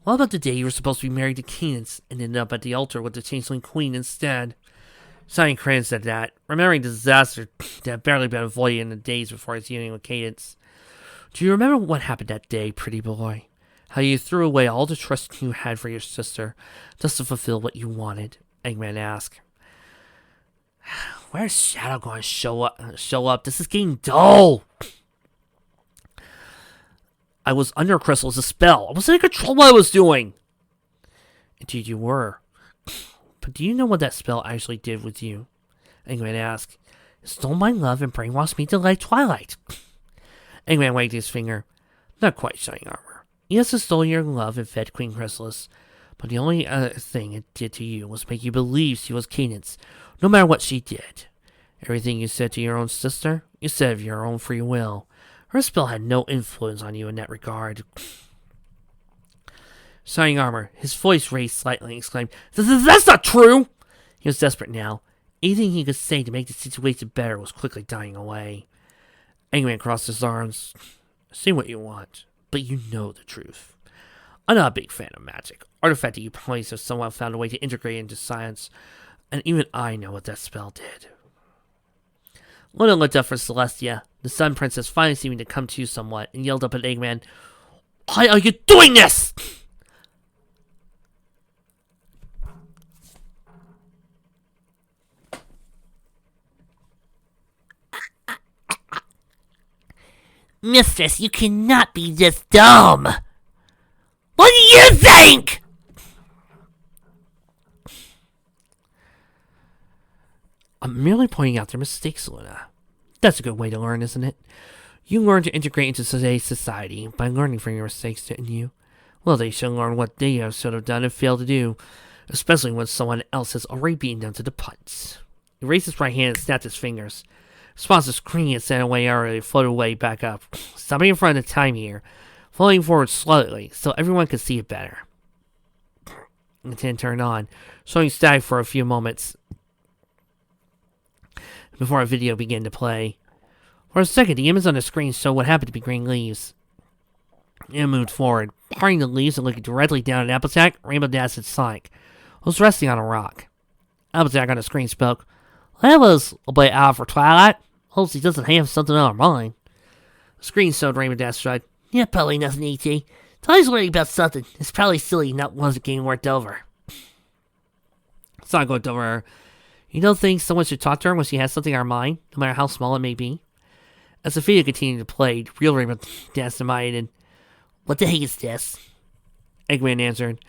What about the day you were supposed to be married to Cadance and ended up at the altar with the Changeling Queen instead? Sighing Cran said that, remembering the disaster that had barely been avoided in the days before his union with Cadance. Do you remember what happened that day, pretty boy? How you threw away all the trust you had for your sister just to fulfill what you wanted? Eggman asked. Where's Shadow going to show up? This is getting dull. I was under Crystal as a spell. I wasn't in control of what I was doing. Indeed you were. But do you know what that spell actually did with you? Eggman asked. It stole my love and brainwashed me to like Twilight. Eggman wagged his finger. Not quite, Shining Armor. Yes, it stole your love and fed Queen Chrysalis, but the only thing it did to you was make you believe she was Cadance, no matter what she did. Everything you said to your own sister, you said of your own free will. Her spell had no influence on you in that regard. Shining Armor, his voice raised slightly, and exclaimed, That's not true! He was desperate now. Anything he could say to make the situation better was quickly dying away. Eggman crossed his arms. Say what you want, but you know the truth. I'm not a big fan of magic. Artifact that you place have somehow found a way to integrate into science, and even I know what that spell did. Luna looked up for Celestia, the Sun Princess finally seeming to come to somewhat, and yelled up at Eggman, Why are you doing this? Mistress, you cannot be this dumb! What do you think? I'm merely pointing out their mistakes, Luna. That's a good way to learn, isn't it? You learn to integrate into today's society by learning from your mistakes, didn't you? Well, they should learn what they should have done and failed to do, especially when someone else has already beaten them to the punch. He raised his right hand and snapped his fingers. Sponsor screaming and sent away early, floated away back up, stopping in front of the time here, floating forward slowly so everyone could see it better. The tin turned on, showing static for a few moments before a video began to play. For a second, the image on the screen showed what happened to be green leaves. It moved forward, parting the leaves and looking directly down at Applejack, Rainbow Dash, and Sonic, who was resting on a rock. Applejack on the screen spoke. That was a bit odd for Twilight. Hopes he doesn't have something on her mind. The screen showed Rainbow Dash shrugged. Yeah, probably nothing, E.T. Twilight's worried about something. It's probably silly not wasn't getting worked over. Sonic looked over her. You don't think someone should talk to her when she has something on her mind, no matter how small it may be? As the video continued to play, the real Rainbow Dash demanded, What the heck is this? Eggman answered,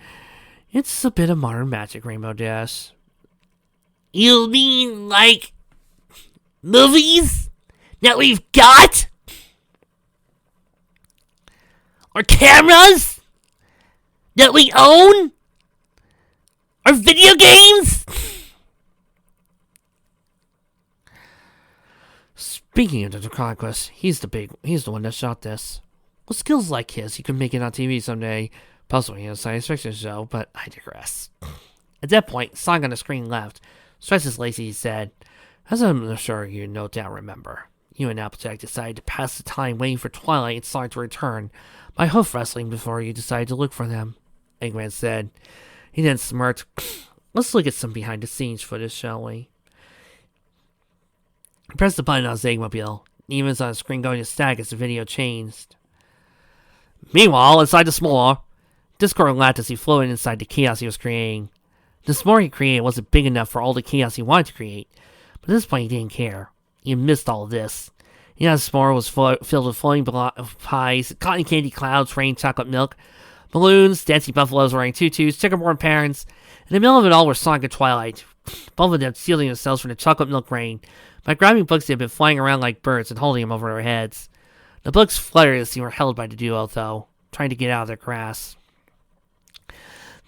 It's a bit of modern magic, Rainbow Dash. You mean, like, movies that we've got? Or cameras that we own? Or video games? Speaking of the Conquest, he's the one that shot this. With skills like his, he could make it on TV someday, possibly in a science fiction show, but I digress. At that point, Sonic on the screen left. Stretched his lacy, he said, As I'm sure you no doubt remember, you and Applejack decided to pass the time waiting for Twilight and Sonic to return by hoof wrestling before you decided to look for them, Eggman said. He then smirked. Let's look at some behind-the-scenes footage, shall we? He pressed the button on his Eggmobile. The image on the screen going to static as the video changed. Meanwhile, inside the s'more, Discord laughed as he floated inside the chaos he was creating. The s'more he created wasn't big enough for all the chaos he wanted to create, but at this point he didn't care. He missed all of this. His s'more was filled with floating pies, cotton candy clouds, rain, chocolate milk, Balloons, dancing buffaloes wearing tutus, checkerboard parents. In the middle of it all were Sonic and Twilight, both of them shielding themselves from the chocolate milk rain by grabbing books that had been flying around like birds and holding them over their heads. The books fluttered as they were held by the duo, though, trying to get out of their grasp.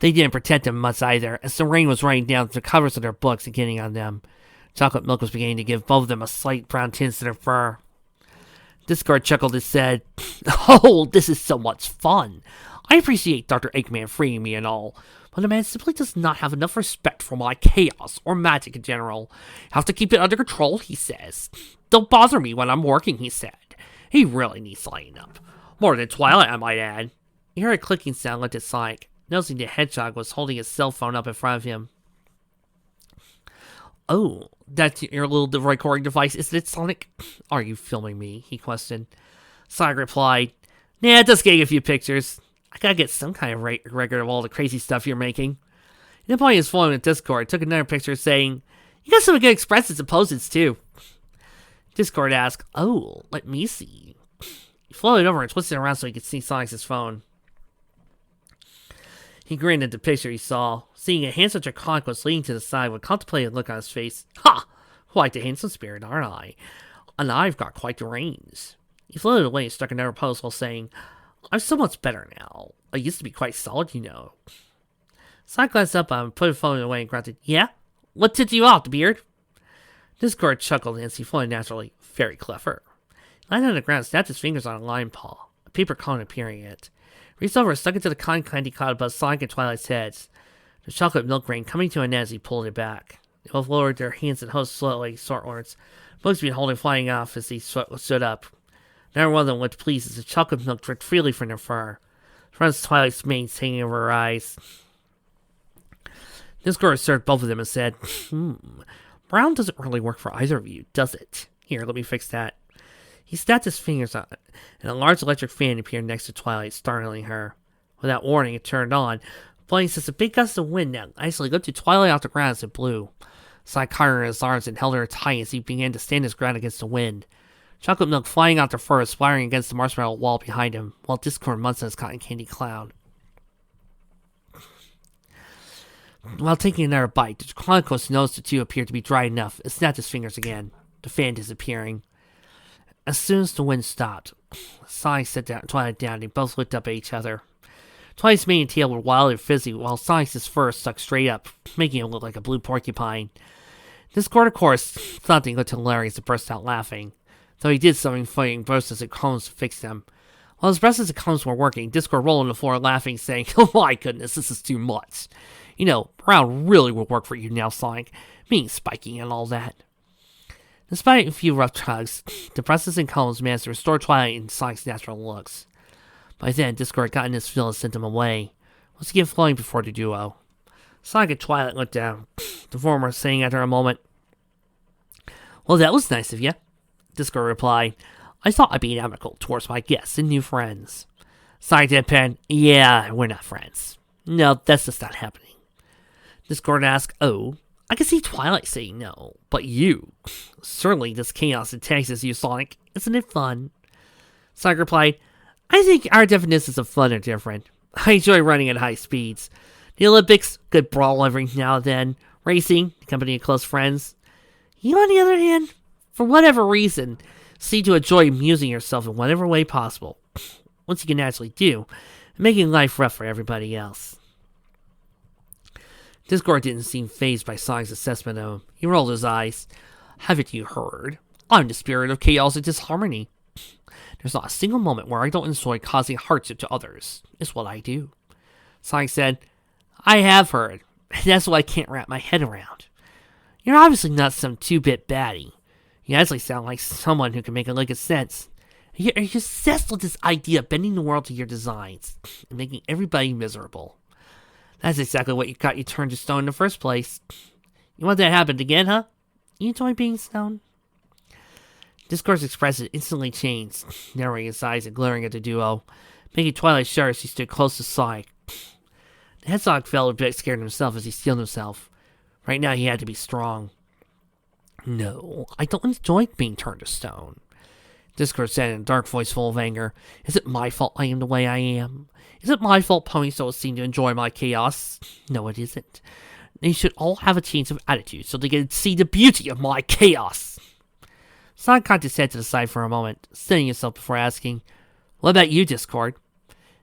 They didn't protect them much either, as the rain was raining down the covers of their books and getting on them. Chocolate milk was beginning to give both of them a slight brown tinge to their fur. Discord chuckled and said, "Oh, this is so much fun. I appreciate Dr. Eggman freeing me and all, but the man simply does not have enough respect for my chaos or magic in general. Have to keep it under control, he says. Don't bother me when I'm working, he said. He really needs lighting up. More than Twilight, I might add." He heard a clicking sound like at Sonic, noticing the hedgehog was holding his cell phone up in front of him. "Oh, that's your little recording device, isn't it, Sonic? Are you filming me?" he questioned. Sonic replied, "Nah, just getting a few pictures. I gotta get some kind of record of all the crazy stuff you're making." He then pointed his phone at Discord, took another picture saying, "You got some good expressions and poses too." Discord asked, "Oh, let me see." He floated over and twisted around so he could see Sonic's phone. He grinned at the picture he saw, seeing a handsome Draconic was leaning to the side with a contemplative look on his face. "Ha! Quite the handsome spirit, aren't I? And I've got quite the range." He floated away and struck another pose while saying, "I'm so much better now. I used to be quite solid, you know." Sonic glanced up at him, put his phone away, and grunted, "Yeah? What tipped you off, the beard?" Discord chuckled as he floated naturally. "Very clever." He landed on the ground, snapped his fingers on a lime paw, a paper cone appearing in it. Reached over and stuck it to the cotton candy cloud above Sonic and Twilight's heads. The chocolate milk rain coming to an end as he pulled it back. They both lowered their hands and held slowly, swordwards, books being holding flying off as they stood up. Neither one of them looked pleased as the chocolate milk dripped freely from their fur. Front of Twilight's mane hanging over her eyes. Discord observed both of them and said, "Brown doesn't really work for either of you, does it? Here, let me fix that." He snapped his fingers on it, and a large electric fan appeared next to Twilight, startling her. Without warning, it turned on, blowing such a big gust of wind that icily lifted Twilight off the ground as it blew. Sonic caught her in his arms and held her tight as he began to stand his ground against the wind. Chocolate milk flying out their fur, splattering against the marshmallow wall behind him, while Discord munched on his cotton candy cloud. While taking another bite, the Draconic noticed the two appeared to be dry enough and snapped his fingers again, the fan disappearing. As soon as the wind stopped, Sonic set Twilight down and they both looked up at each other. Twilight's mane and tail were wild and fizzy, while Sonic's fur stuck straight up, making him look like a blue porcupine. Discord, of course, thought they looked hilarious and burst out laughing, though he did something funny and brushes and combs to fix them. While his brushes and combs were working, Discord rolled on the floor laughing, saying, "Oh my goodness, this is too much. You know, brown really will work for you now, Sonic, being spiky and all that." Despite a few rough tugs, the brushes and combs managed to restore Twilight in Sonic's natural looks. By then, Discord got in his fill and sent him away, once again flowing before the duo. Sonic and Twilight looked down, the former saying after a moment, "Well, that was nice of you." Discord replied, "I thought I'd be amicable towards my guests and new friends." Sonic deadpan, "Yeah, we're not friends. No, that's just not happening." Discord asked, "Oh, I can see Twilight saying no, but you. Certainly this chaos entices you, Sonic. Isn't it fun?" Sonic replied, "I think our definitions of fun are different. I enjoy running at high speeds. The Olympics, good brawl every now and then. Racing, the company of close friends. You, on the other hand, for whatever reason, seem to enjoy amusing yourself in whatever way possible, once you can actually do, and making life rough for everybody else." Discord didn't seem fazed by Sonic's assessment of him. He rolled his eyes. "Haven't you heard? I'm the spirit of chaos and disharmony. There's not a single moment where I don't enjoy causing hardship to others. It's what I do." Sonic said, "I have heard, and that's what I can't wrap my head around. You're obviously not some two-bit baddie. You actually sound like someone who can make a lick of sense. You're obsessed with this idea of bending the world to your designs and making everybody miserable. That's exactly what got you turned to stone in the first place. You want that to happen again, huh? You enjoy being stone?" Discord's expression instantly changed, narrowing his eyes and glaring at the duo, making Twilight shudder as he stood close to Sonic. The hedgehog felt a bit scared himself as he steeled himself. Right now he had to be strong. "No, I don't enjoy being turned to stone." Discord said in a dark voice full of anger. Is it my fault I am the way I am? Is it my fault ponies don't seem to enjoy my chaos? No, it isn't. They should all have a change of attitude so they can see the beauty of my chaos. Sonic cocked his head to the side for a moment, steadying himself before asking, what about you, Discord?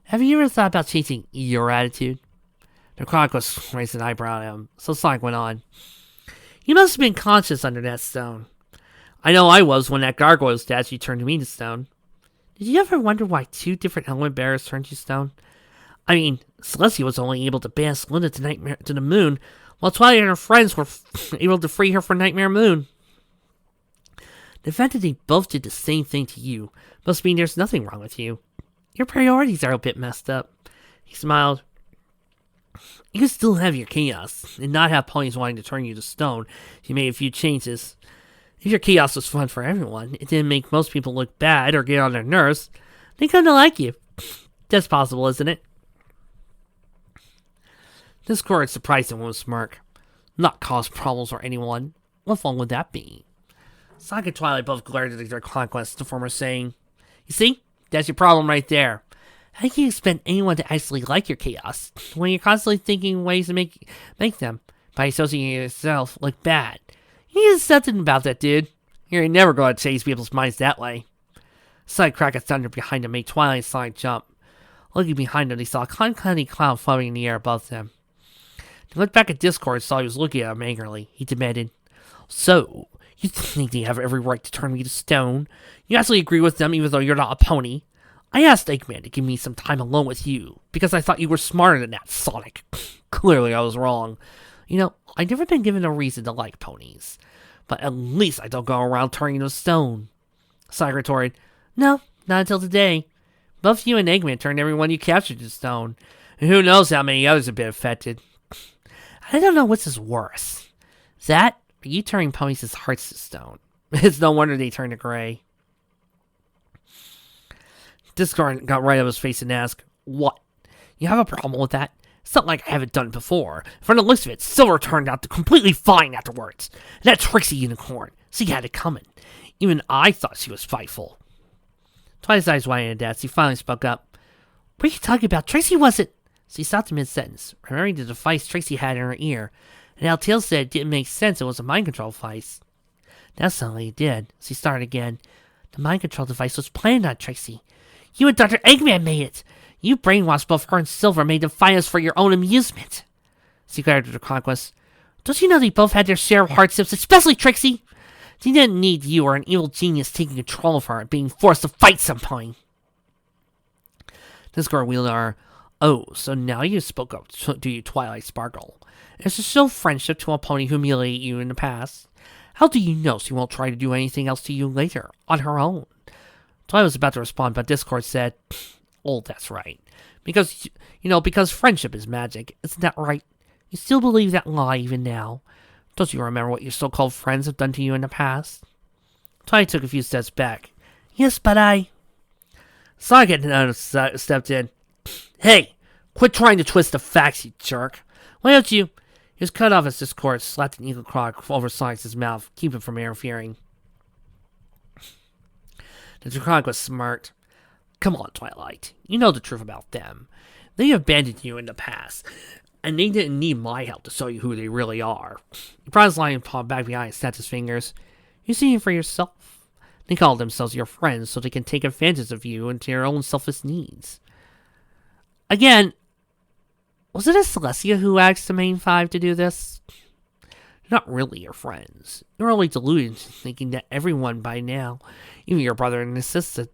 Have you ever thought about changing your attitude? The Chronicles raised an eyebrow at him, so Sonic went on. You must have been conscious under that stone. I know I was when that gargoyle statue turned me to stone. Did you ever wonder why 2 different element bearers turned you stone? I mean, Celestia was only able to ban Celinda to the moon, while Twilight and her friends were able to free her from Nightmare Moon. The fact that they both did the same thing to you must mean there's nothing wrong with you. Your priorities are a bit messed up. He smiled. You can still have your chaos, and not have ponies wanting to turn you to stone if you made a few changes. If your chaos was fun for everyone, it didn't make most people look bad or get on their nerves, they come to like you. That's possible, isn't it? Discord surprised him with a smirk. Not cause problems for anyone. What fun would that be? Sonic and Twilight both glared at their conquest, the former saying, You see? That's your problem right there. How can you expect anyone to actually like your chaos when you're constantly thinking ways to make them by associating yourself look bad? You need something about that, dude. You're never going to change people's minds that way. A sudden crack of thunder behind them made Twilight and Sonic jump. Looking behind them, they saw a cotton-candy cloud floating in the air above them. They looked back at Discord and saw he was looking at them angrily. He demanded, So, you think they have every right to turn me to stone? You actually agree with them even though you're not a pony? I asked Eggman to give me some time alone with you, because I thought you were smarter than that, Sonic. Clearly I was wrong. You know, I've never been given a reason to like ponies. But at least I don't go around turning to stone. Sonic retorted, No, not until today. Both you and Eggman turned everyone you captured to stone. And who knows how many others have been affected. I don't know which is worse. That, or you turning ponies' hearts to stone. It's no wonder they turned to gray. Discord got right up his face and asked, What? You have a problem with that? It's not like I haven't done it before. From the looks of it, Silver turned out completely fine afterwards. And that Trixie unicorn, she had it coming. Even I thought she was spiteful. Twilight's eyes widened as he finally spoke up. What are you talking about? Trixie wasn't... She stopped mid-sentence, remembering the device Trixie had in her ear, and how Tails said it didn't make sense it was a mind control device. Now suddenly it did. She started again. The mind control device was planned on Trixie. You and Dr. Eggman made it. You brainwashed both her and Silver, made them fight us for your own amusement. She glared at her conquest. Don't you know they both had their share of hardships, especially Trixie? She didn't need you or an evil genius taking control of her and being forced to fight sometime. Discord wheeled her. Oh, so now you spoke up to you, Twilight Sparkle. It's to show friendship to a pony who humiliated you in the past. How do you know she won't try to do anything else to you later, on her own? Twilight was about to respond, but Discord said, Oh, that's right. Because friendship is magic. Isn't that right? You still believe that lie even now. Don't you remember what your so-called friends have done to you in the past? Twilight took a few steps back. Yes, but I... Sonic had stepped in. Hey, quit trying to twist the facts, you jerk. Why don't you... He was cut off as Discord slapped an eagle claw over Sonic's mouth, keeping him from interfering. The Draconic was smirked. Come on, Twilight. You know the truth about them. They abandoned you in the past, and they didn't need my help to show you who they really are. He brought his lying paw back behind and snapped his fingers. You see it for yourself. They call themselves your friends so they can take advantage of you and to your own selfish needs. Again, was it a Celestia who asked the main five to do this? They're not really your friends. You're only deluded thinking that everyone by now, even your brother and his sister,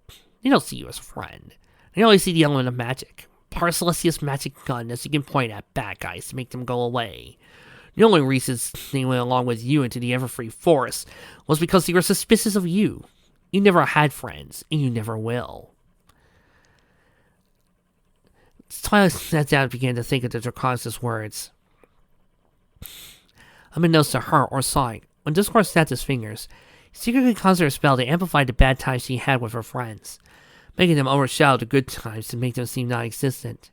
they don't see you as a friend. They only see the element of magic. Part of Celestia's magic gun as you can point at bad guys to make them go away. The only reason they went along with you into the Everfree Forest was because they were suspicious of you. You never had friends, and you never will. Twilight sat down and began to think of the Draconis' words. Unbeknownst to her or Sonic, when Discord snapped his fingers, he secretly conjured a spell to amplify the bad times she had with her friends, making them overshadow the good times to make them seem non-existent.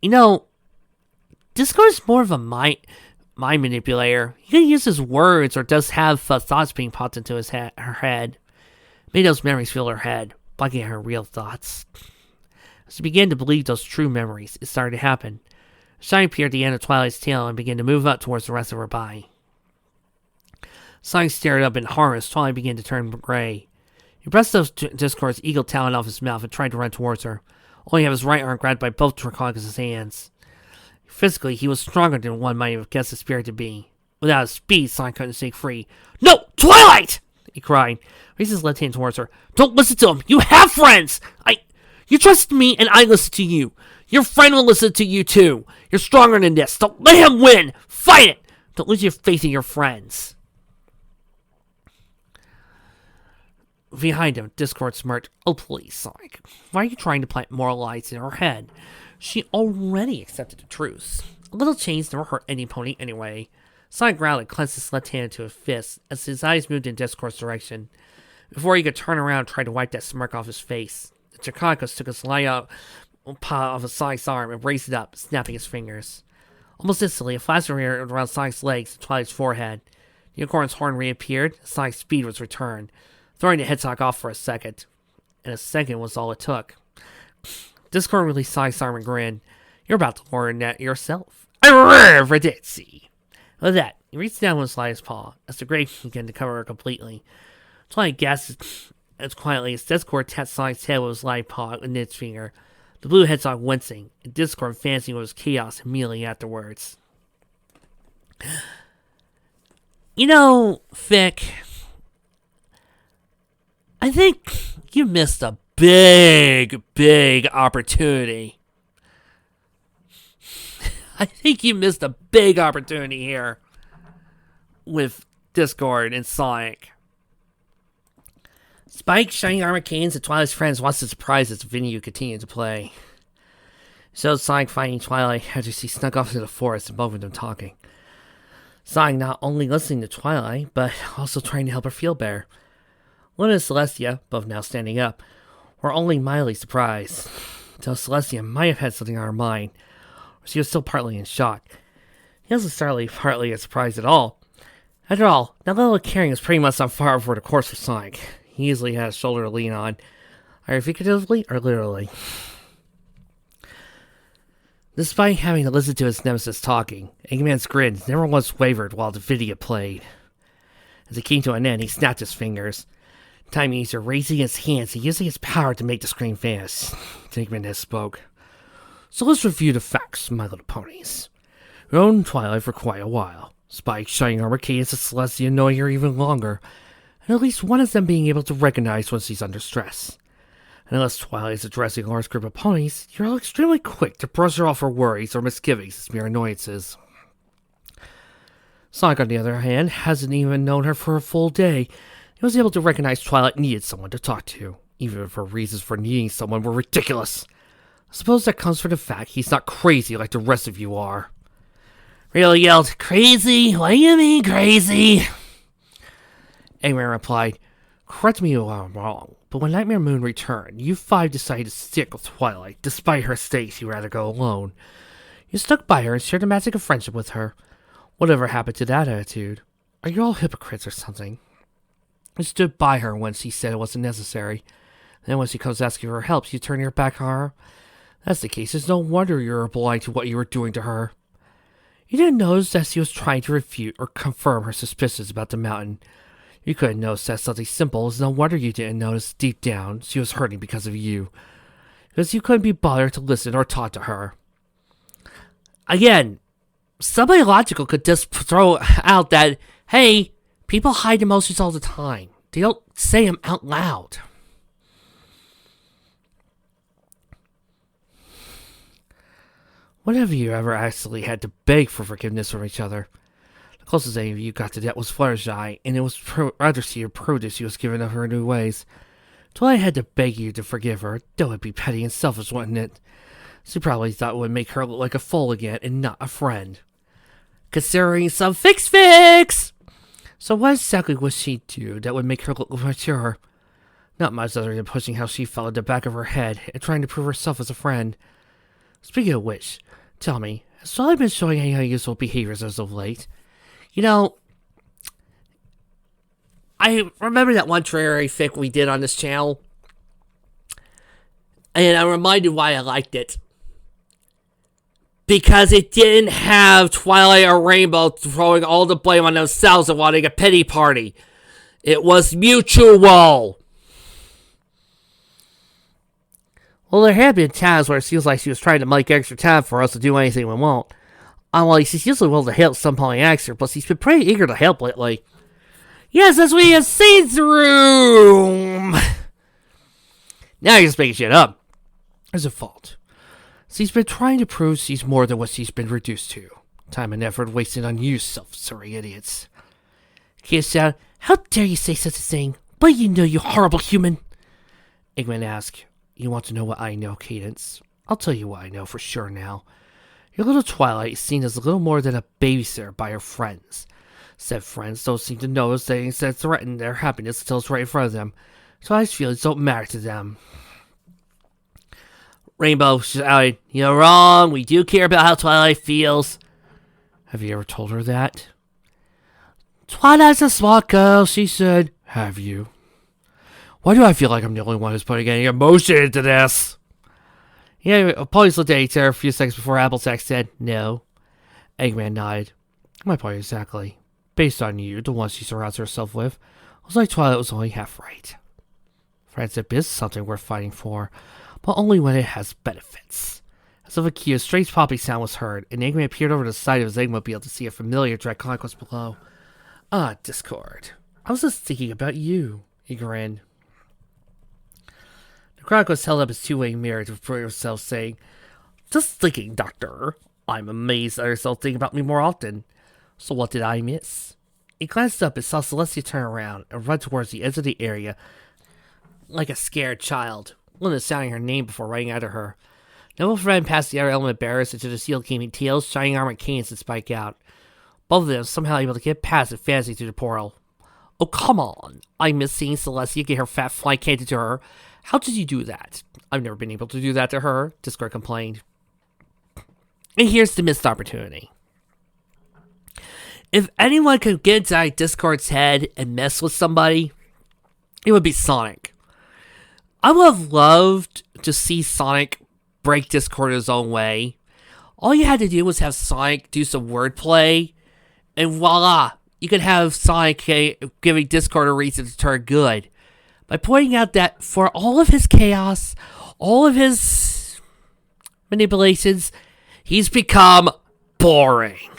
You know, Discord's more of a mind manipulator. He can use his words or does have thoughts being popped into her head. made those memories fill her head, blocking her real thoughts. As she began to believe those true memories, it started to happen. A shine appeared at the end of Twilight's tail and began to move up towards the rest of her body. Sonic stared up in horror as Twilight began to turn gray. He pressed those Discord's eagle talon off his mouth and tried to run towards her, only to have his right arm grabbed by both Draconicus' hands. Physically, he was stronger than one might have guessed the spirit to be. Without his speed, Sonic couldn't shake free. "No! Twilight!" he cried, raised his left hand towards her. "Don't listen to him! You have friends! You trust me and I listen to you. Your friend will listen to you too. You're stronger than this. Don't let him win! Fight it! Don't lose your faith in your friends." Behind him, Discord smirked. "Oh, please, Sonic. Why are you trying to plant more lies in her head? She already accepted the truth. A little change never hurt any pony anyway." Sonic growled and clenched his left hand into a fist as his eyes moved in Discord's direction. Before he could turn around and try to wipe that smirk off his face, the Draconicus took his light out paw off of Sonic's arm and raised it up, snapping his fingers. Almost instantly, a flash appeared around Sonic's legs and Twilight's forehead. The unicorn's horn reappeared, and Sonic's speed was returned, throwing the Hedgehog off for a second. And a second was all it took. Discord released Sonic's arm and grinned. "You're about to learn that yourself." "Reditzi." With that, he reached down with his paw as the gray began to cover her completely. Twilight gasped as quietly as Discord tapped Sonic's head with his light paw and its finger, the blue hedgehog wincing, and Discord fancying it was chaos immediately afterwards. "You know, Vic, I think you missed a big opportunity. I think you missed a big opportunity here with Discord and Sonic." Spike, Shining Armor Canes, and Twilight's friends watched in surprise as the video continued to play. It showed Sonic fighting Twilight after she snuck off into the forest and both of them talking. Sonic not only listening to Twilight, but also trying to help her feel better. Luna and Celestia, both now standing up, were only mildly surprised, though Celestia might have had something on her mind, or she was still partly in shock. He wasn't partly as surprised at all. After all, that little caring was pretty much on fire for the course of Sonic. He easily had a shoulder to lean on, either figuratively or literally. Despite having to listen to his nemesis talking, Eggman's grin never once wavered while the video played. As it came to an end, he snapped his fingers, time user raising his hands and using his power to make the screen vanish. Eggman has spoke. "So let's review the facts, my little ponies. We owned Twilight for quite a while. Spike, Shining Armor, Cadence, and Celestia knowing her even longer, and at least one of them being able to recognize when she's under stress. And unless Twilight is addressing a large group of ponies, you're all extremely quick to brush her off her worries or misgivings as mere annoyances. Sonic, on the other hand, hasn't even known her for a full day. He was able to recognize Twilight needed someone to talk to, even if her reasons for needing someone were ridiculous. I suppose that comes from the fact he's not crazy like the rest of you are." Really yelled, "Crazy? What do you mean, crazy?" Eggman replied, "Correct me if I'm wrong, but when Nightmare Moon returned, you five decided to stick with Twilight, despite her stating you'd rather go alone. You stuck by her and shared the magic of friendship with her. Whatever happened to that attitude? Are you all hypocrites or something? You stood by her when she said it wasn't necessary. Then when she comes asking for help, you turn your back on her? That's the case. It's no wonder you're blind to what you were doing to her. You didn't notice that she was trying to refute or confirm her suspicions about the mountain. You couldn't notice that something simple. It's no wonder you didn't notice deep down she was hurting because of you. Because you couldn't be bothered to listen or talk to her." Again, somebody logical could just throw out that, hey, people hide emotions all the time. They don't say them out loud. When have you ever actually had to beg for forgiveness from each other? The closest any of you got to that was Fluttershy, and it was rather she proved that she was given of her new ways. Twilight had to beg you to forgive her. That would be petty and selfish, wouldn't it? She probably thought it would make her look like a fool again and not a friend. Considering some fix! So what exactly would she do that would make her look mature? Not much other than pushing how she felt at the back of her head and trying to prove herself as a friend. Speaking of which, tell me, has Twilight been showing any unusual behaviors as of late? You know, I remember that one Terraria fic we did on this channel, and I'm reminded why I liked it. Because it didn't have Twilight or Rainbow throwing all the blame on themselves and wanting a pity party. It was mutual. Well, there have been times where it feels like she was trying to make extra time for us to do anything we want. Well, she's usually willing to help some point extra, but she's been pretty eager to help lately. Yes, as we have seen through. Now you're just making shit up. There's a fault. She's been trying to prove she's more than what she's been reduced to. Time and effort wasted on you self-serving idiots. Kiss out. How dare you say such a thing? What do you know, you horrible human? Eggman asked. You want to know what I know, Cadence? I'll tell you what I know for sure now. Your little Twilight is seen as little more than a babysitter by her friends. Said friends don't seem to notice things that threaten their happiness until it's right in front of them. Twilight's feelings don't matter to them. Rainbow shouted, You're wrong. We do care about how Twilight feels. Have you ever told her that? Twilight's a smart girl, she said. Have you? Why do I feel like I'm the only one who's putting any emotion into this? Yeah, Polly's looked at each other a few seconds before Applejack said, No. Eggman nodded. My point exactly. Based on you, the one she surrounds herself with, looks like Twilight was only half right. Friendship is something worth fighting for, but only when it has benefits. As of a cue, a strange popping sound was heard, and Eggman peered over the side of his Eggmobile to see a familiar Dread Conquest below. Ah, Discord. I was just thinking about you, he grinned. The Conquest held up his two-way mirror to prove himself, saying, Just thinking, Doctor. I'm amazed at yourself thinking about me more often. So what did I miss? He glanced up and saw Celestia turn around and run towards the edge of the area like a scared child, Linda sounding her name before running after her. Noble ran past the other element bearers into the sealed gleaming tails, shining armored canes, and spike out. Both of them somehow able to get past it fancy through the portal. Oh, come on. I miss seeing Celestia get her fat flight handed to her. How did you do that? I've never been able to do that to her, Discord complained. And here's the missed opportunity. If anyone could get inside Discord's head and mess with somebody, it would be Sonic. I would have loved to see Sonic break Discord his own way. All you had to do was have Sonic do some wordplay, and voila, you could have Sonic giving Discord a reason to turn good. By pointing out that for all of his chaos, all of his manipulations, he's become boring.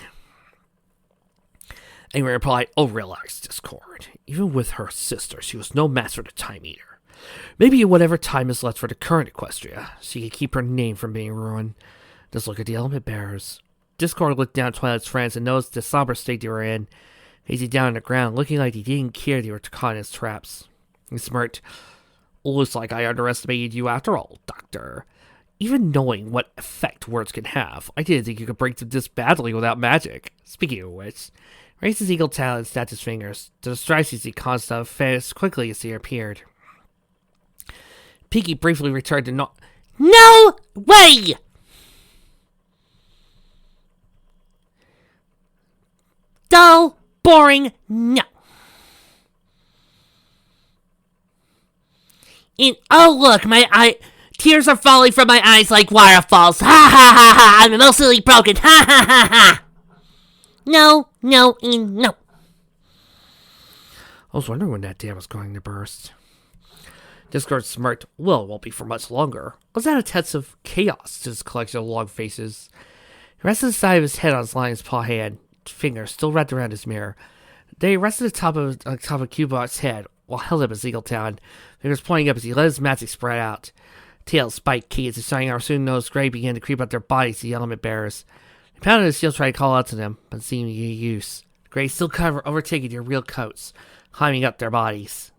And we replied, Oh, relax, Discord. Even with her sister, she was no match for the Time Eater. Maybe whatever time is left for the current Equestria, she can keep her name from being ruined. Just look at the element bearers. Discord looked down at Twilight's friends and noticed the somber state they were in, facing down on the ground, looking like they didn't care they were caught in his traps. He smirked. Looks like I underestimated you after all, Doctor. Even knowing what effect words can have, I didn't think you could break them this badly without magic. Speaking of which, raised his eagle tail and snapped his fingers. The distractions he caused vanished as quickly as they appeared. Pinky briefly returned to No way! Dull, boring, no. And oh look, tears are falling from my eyes like waterfalls. Ha ha ha ha! I'm emotionally broken. Ha ha ha ha! No, no, and no. I was wondering when that dam was going to burst. Discord smirked. Well, it won't be for much longer. Was that a test of chaos to his collection of long faces? He rested the side of his head on his lion's paw hand, fingers still wrapped around his mirror. They rested on top of Cubot's head while held up his eagle talon, fingers pointing up as he let his magic spread out. Tails, spike, keys, and shining Arsoon nose gray began to creep up their bodies to the element bearers. He pounded his shield trying to call out to them, but seemed to get use. Gray still overtaking their real coats, climbing up their bodies.